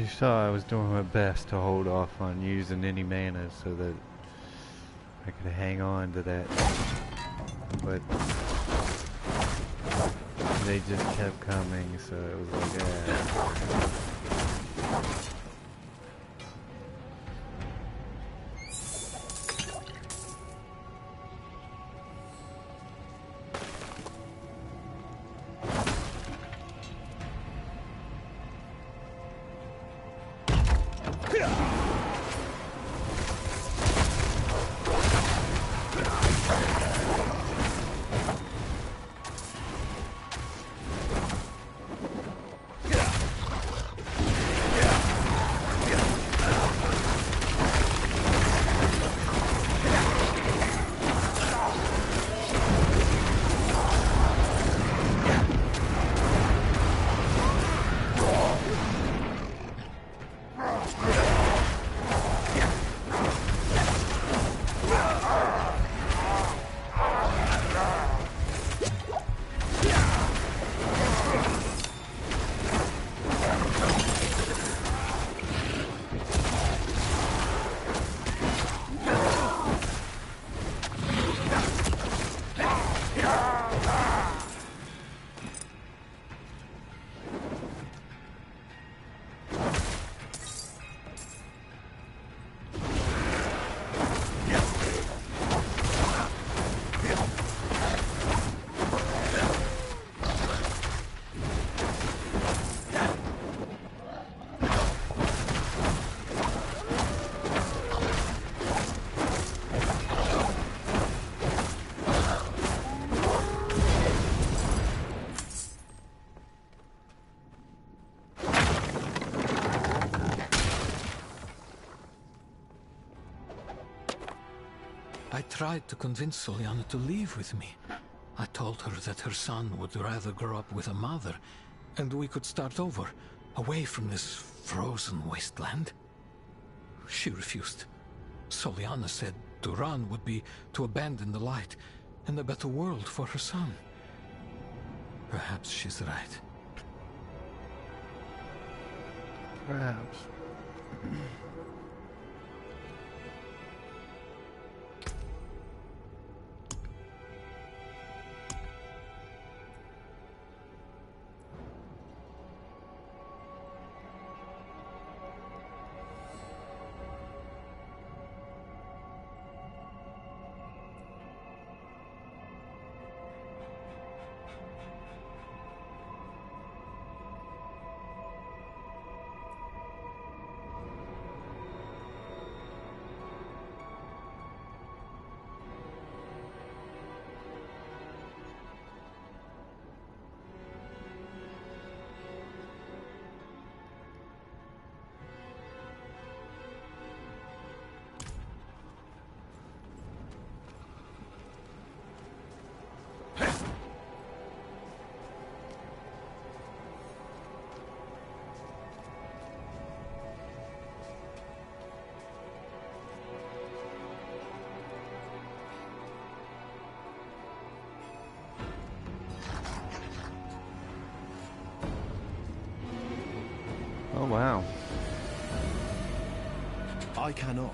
you saw, I was doing my best to hold off on using any mana so that I could hang on to that. But they just kept coming, so it was like, yeah. I tried to convince Soliana to leave with me. I told her that her son would rather grow up with a mother, and we could start over, away from this frozen wasteland. She refused. Soliana said to run would be to abandon the light and a better world for her son. Perhaps she's right. Perhaps. Oh, wow. I cannot.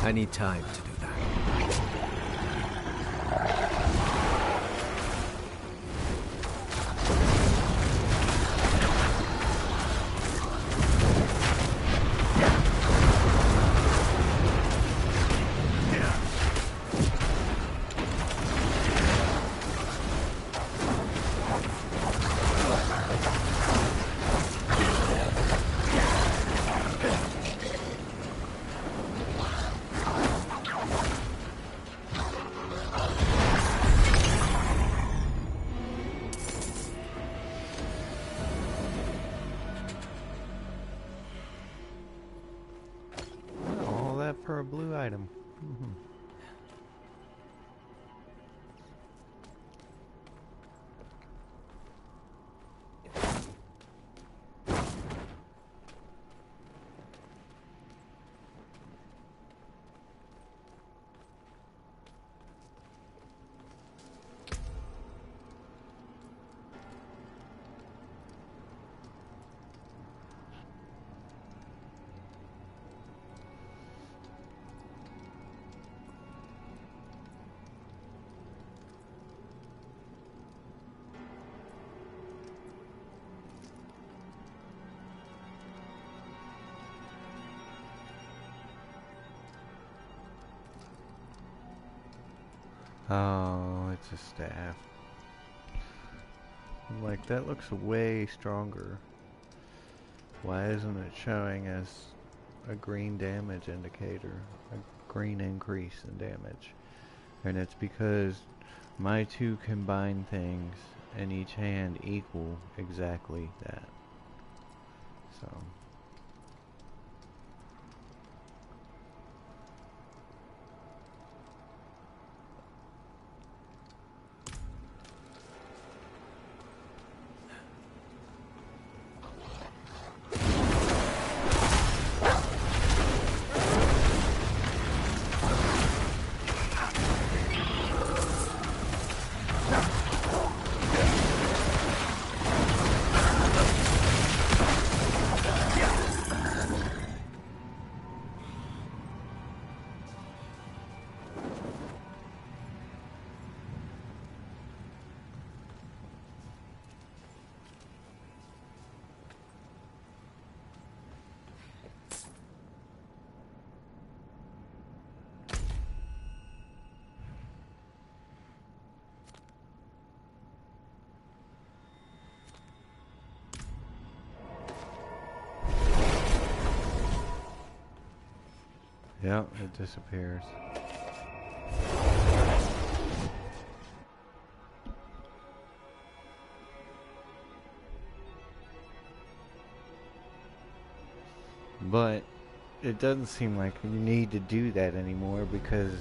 I need time to do that. All that for a blue item. Oh, it's a staff. Like, that looks way stronger. Why isn't it showing as a green damage indicator? A green increase in damage. And it's because my two combined things in each hand equal exactly that. So... yeah, it disappears. But it doesn't seem like you need to do that anymore because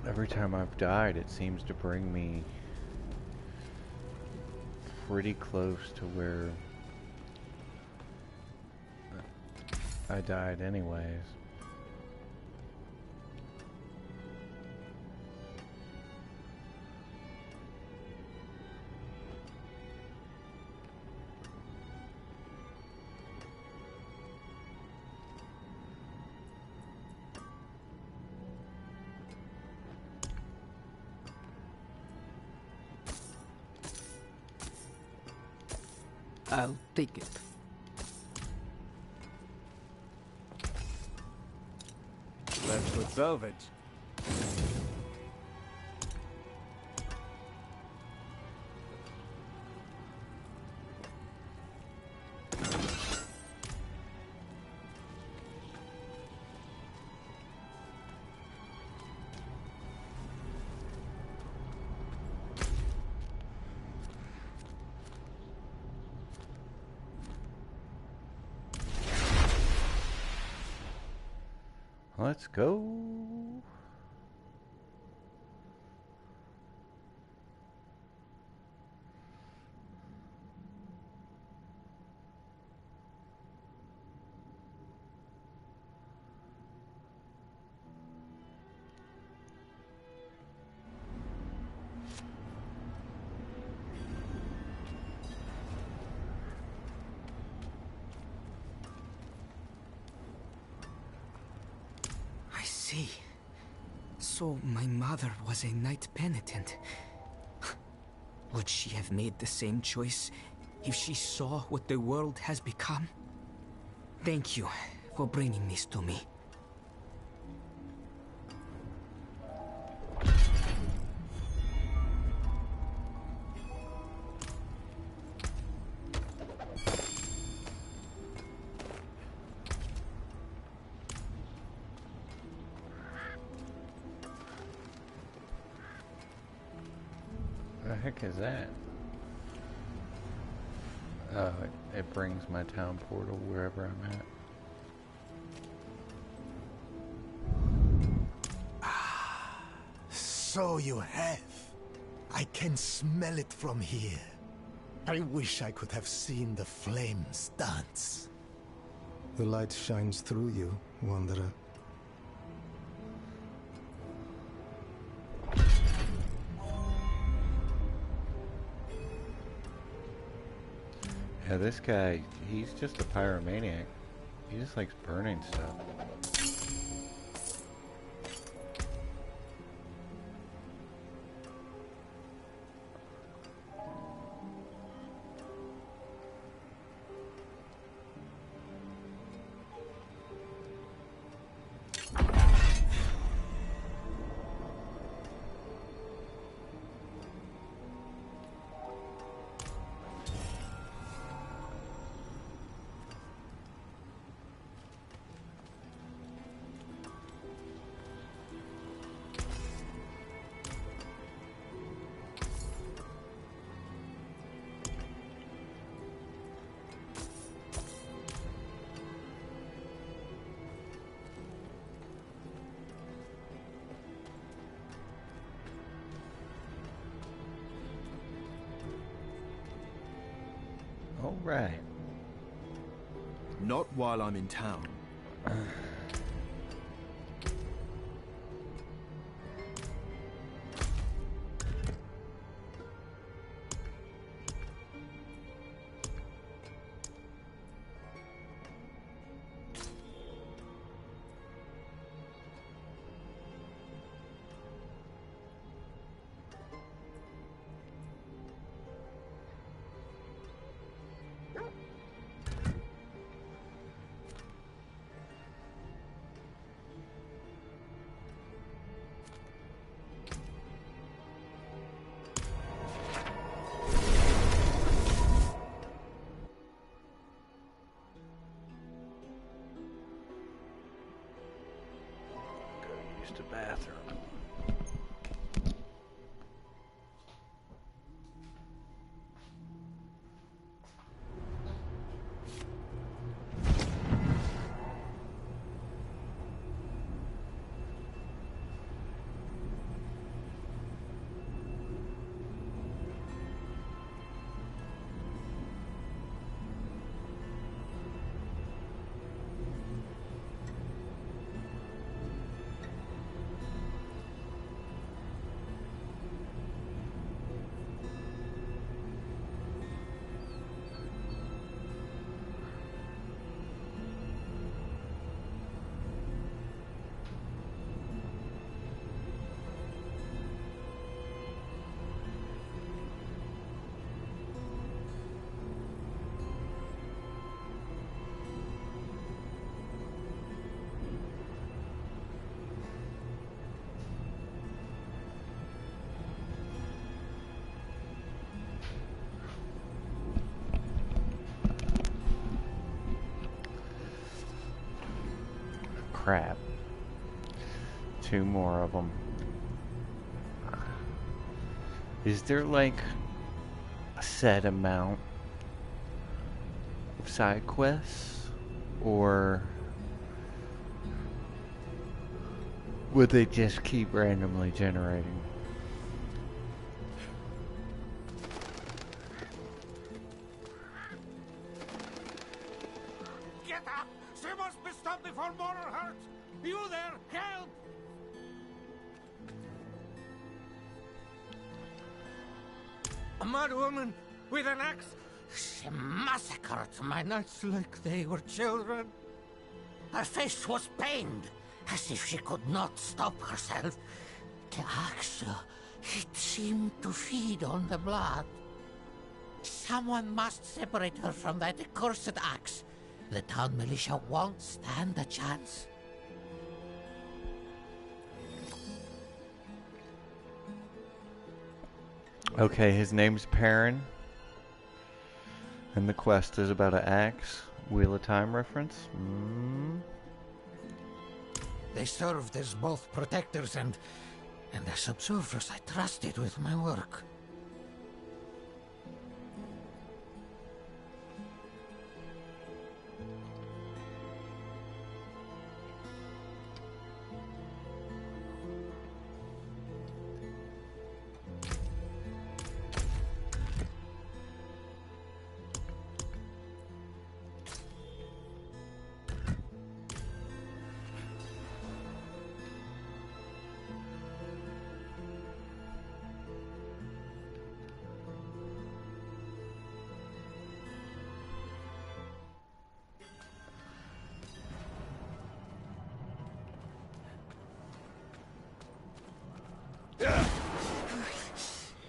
every time I've died it seems to bring me pretty close to where I died anyways. I'll take it. Left with salvage. Let's go. see. So my mother was a knight penitent. Would she have made the same choice if she saw what the world has become? Thank you for bringing this to me. The heck is that? Oh, it brings my town portal wherever I'm at. So you have. I can smell it from here. I wish I could have seen the flames dance. The light shines through you, Wanderer. Yeah, this guy, he's just a pyromaniac. He just likes burning stuff. All right. Not while I'm in town. Use the bathroom. Crap. 2 more of them. Is there like a set amount of side quests, or would they just keep randomly generating? Get up! She must be stopped before more hurt! You there, help! A mad woman with an axe. She massacred my knights like they were children. Her face was pained, as if she could not stop herself. The axe, it seemed to feed on the blood. Someone must separate her from that accursed axe. The town militia won't stand a chance. Okay, his name's Perrin. And the quest is about an axe. Wheel of Time reference? They served as both protectors and as observers I trusted with my work.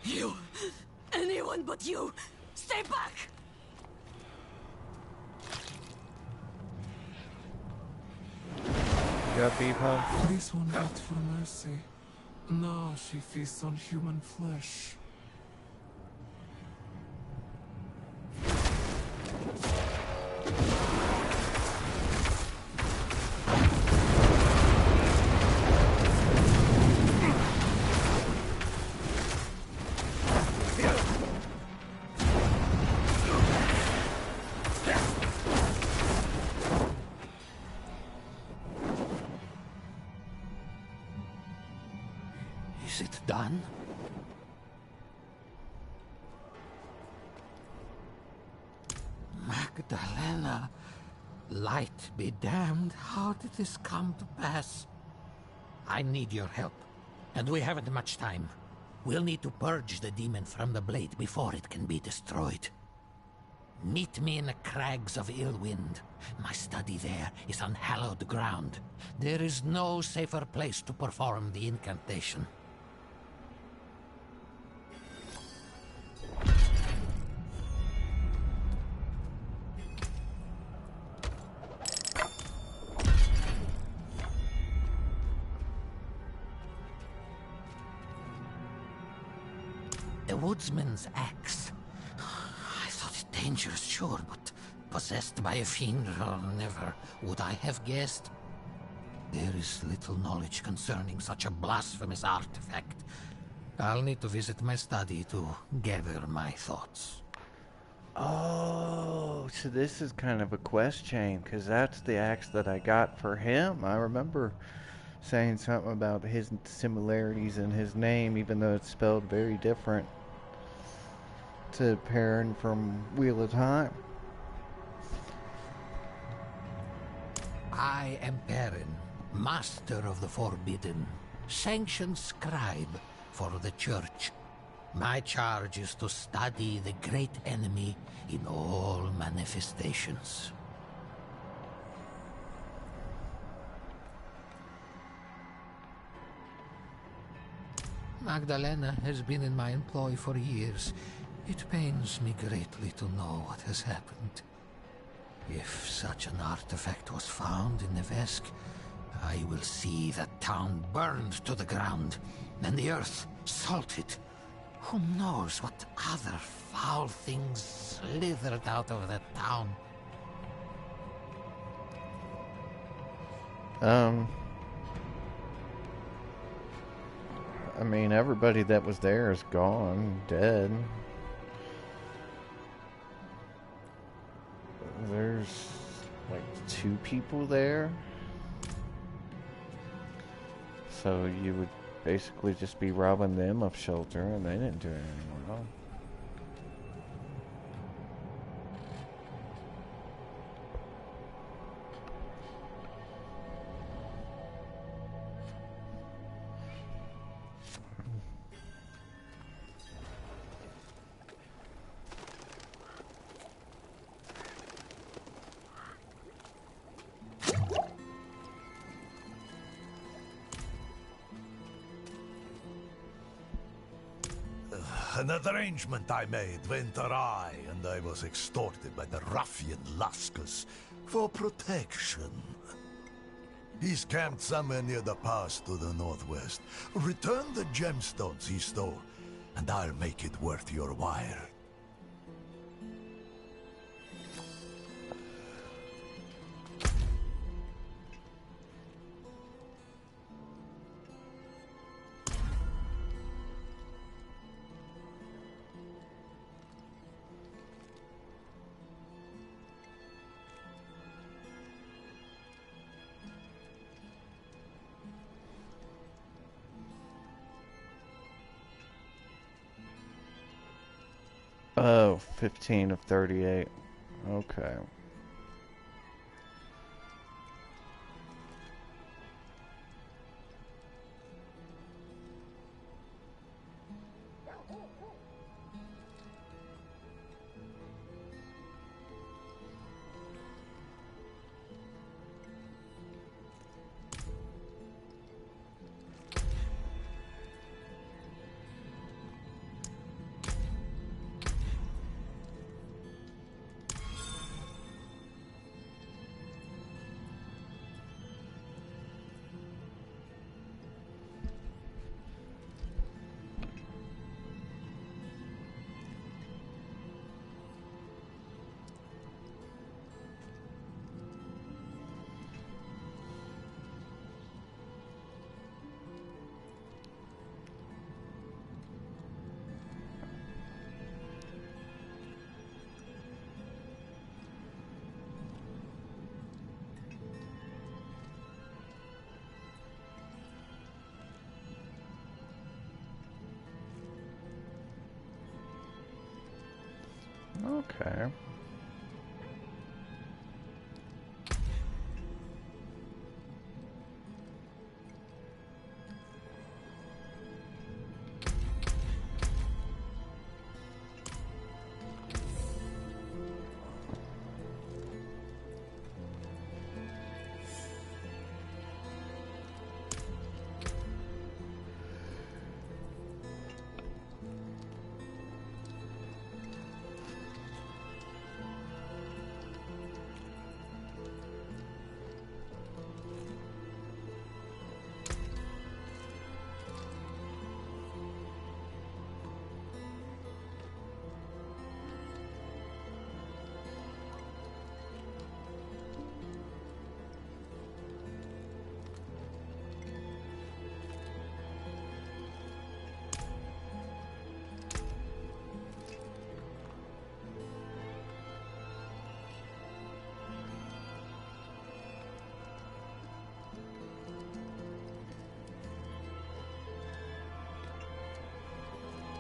You! Anyone but you! Stay back! You got beef, huh? This one begged for mercy. Now she feasts on human flesh. Is it done? Magdalena, light be damned, how did this come to pass? I need your help, and we haven't much time. We'll need to purge the demon from the blade before it can be destroyed. Meet me in the crags of Illwind. My study there is on hallowed ground. There is no safer place to perform the incantation. A woodsman's axe. I thought it dangerous, sure, but possessed by a fiend, never would I have guessed. There is little knowledge concerning such a blasphemous artifact. I'll need to visit my study to gather my thoughts. Oh, so this is kind of a quest chain, because that's the axe that I got for him. I remember saying something about his similarities in his name, even though it's spelled very different to Perrin from Wheel of Time. I am Perrin, master of the forbidden, sanctioned scribe for the church. My charge is to study the great enemy in all manifestations. Magdalena has been in my employ for years. It pains me greatly to know what has happened. If such an artifact was found in the Vesk, I will see the town burned to the ground, and the earth salted. Who knows what other foul things slithered out of that town? I mean, everybody that was there is gone, dead. There's like 2 people there. So you would basically just be robbing them of shelter, and they didn't do anything wrong. An arrangement I made went awry, and I was extorted by the ruffian Laskus for protection. He's camped somewhere near the pass to the northwest. Return the gemstones he stole, and I'll make it worth your while. Oh, 15 of 38. Okay. Okay.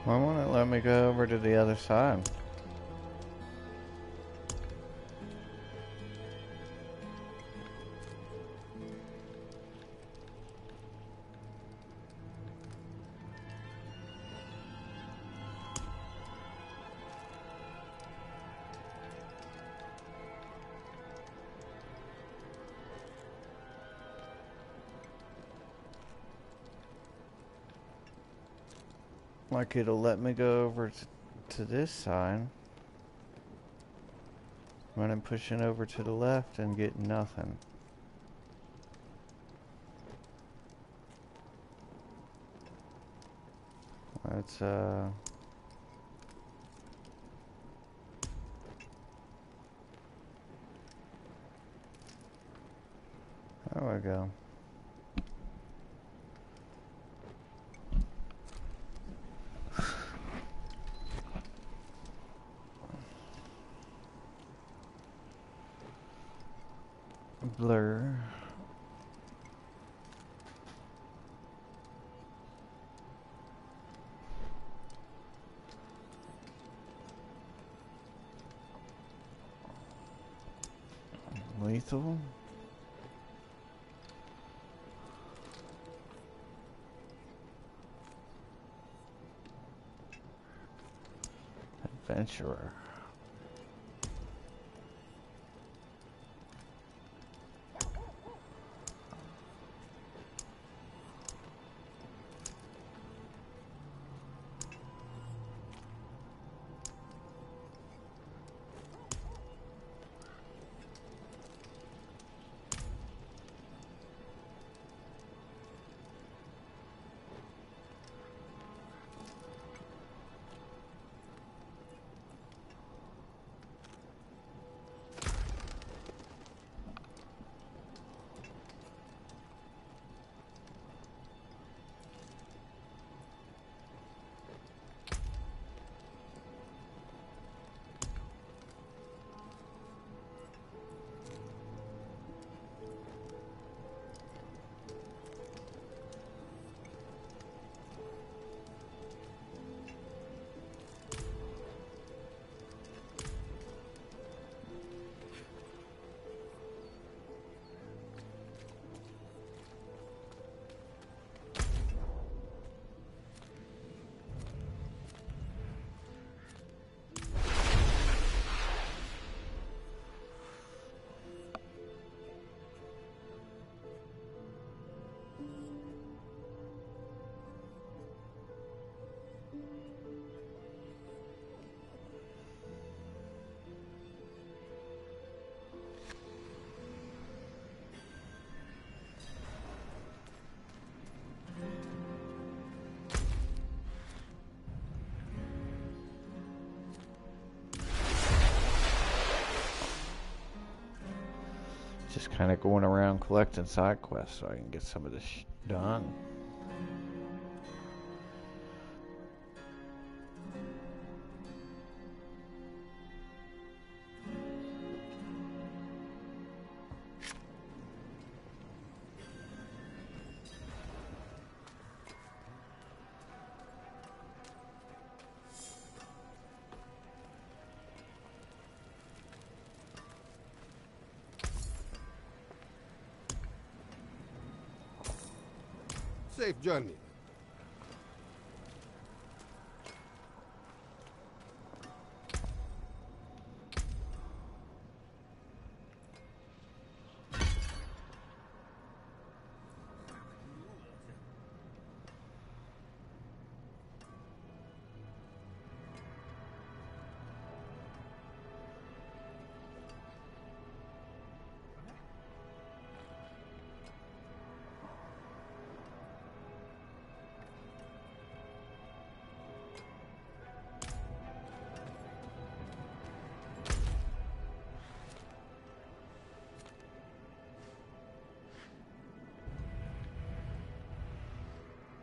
Why won't it let me go over to the other side? Like it'll let me go over to this side when I'm pushing over to the left and getting nothing. That's there we go. Blur. Lethal. Adventurer. Just kind of going around collecting side quests so I can get some of this done. Safe journey.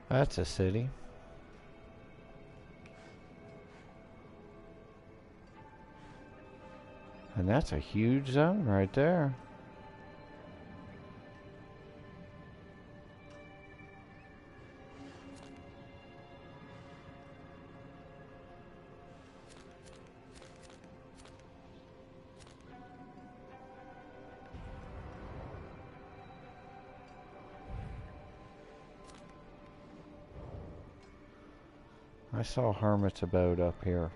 That's a city. And that's a huge zone right there. I saw hermits about up here.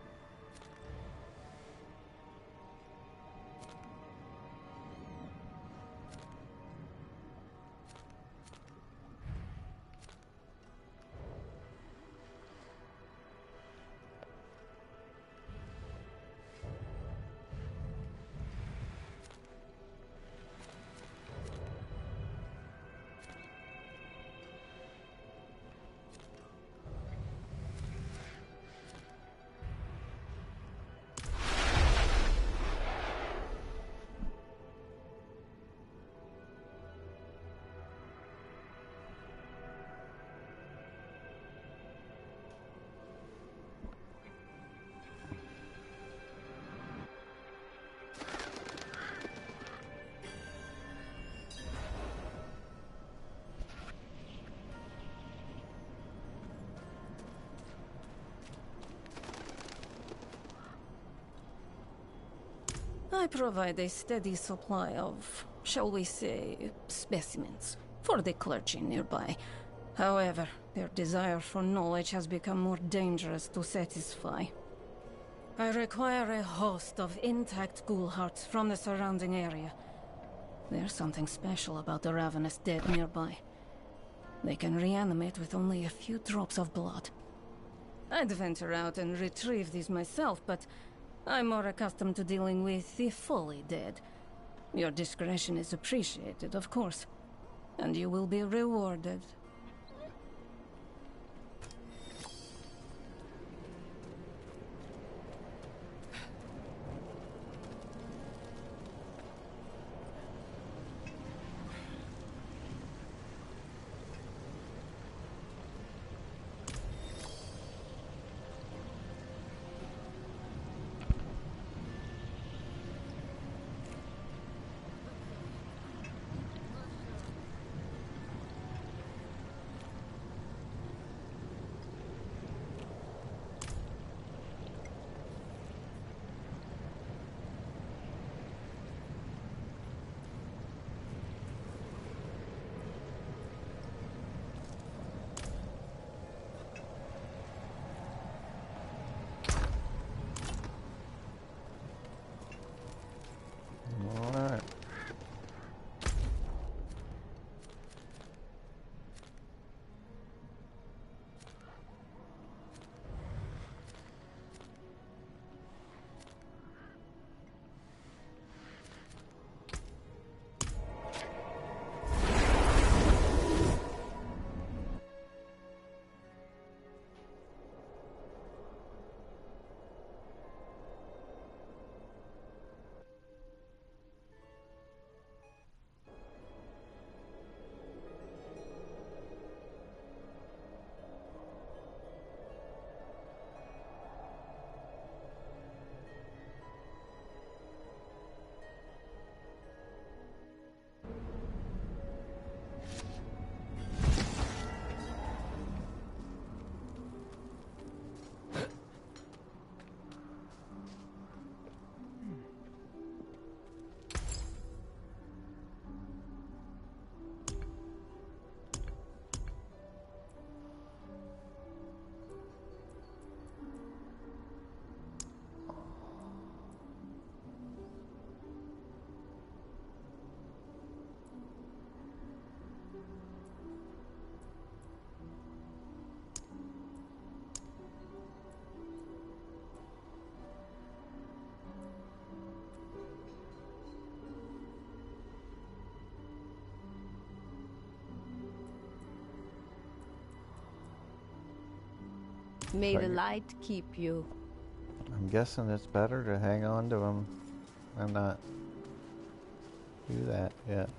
I provide a steady supply of, shall we say, specimens for the clergy nearby. However, their desire for knowledge has become more dangerous to satisfy. I require a host of intact ghoul hearts from the surrounding area. There's something special about the ravenous dead nearby. They can reanimate with only a few drops of blood. I'd venture out and retrieve these myself, but I'm more accustomed to dealing with the fully dead. Your discretion is appreciated, of course, and you will be rewarded. May the light keep you. I'm guessing it's better to hang on to him and not do that yet.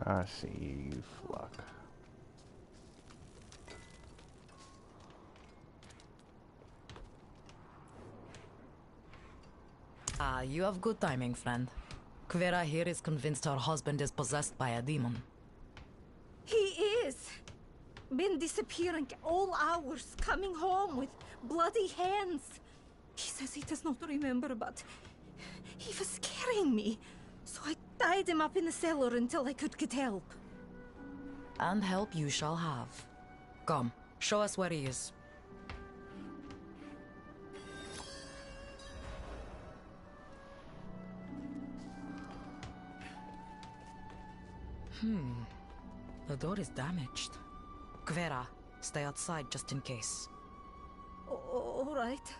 I see you, Flock. You have good timing, friend. Kvera here is convinced her husband is possessed by a demon. He is. Been disappearing all hours, coming home with bloody hands. He says he does not remember, but he was scaring me. So I tied him up in the cellar until I could get help. And help you shall have. Come, show us where he is. The door is damaged. Kvera, stay outside just in case. All right.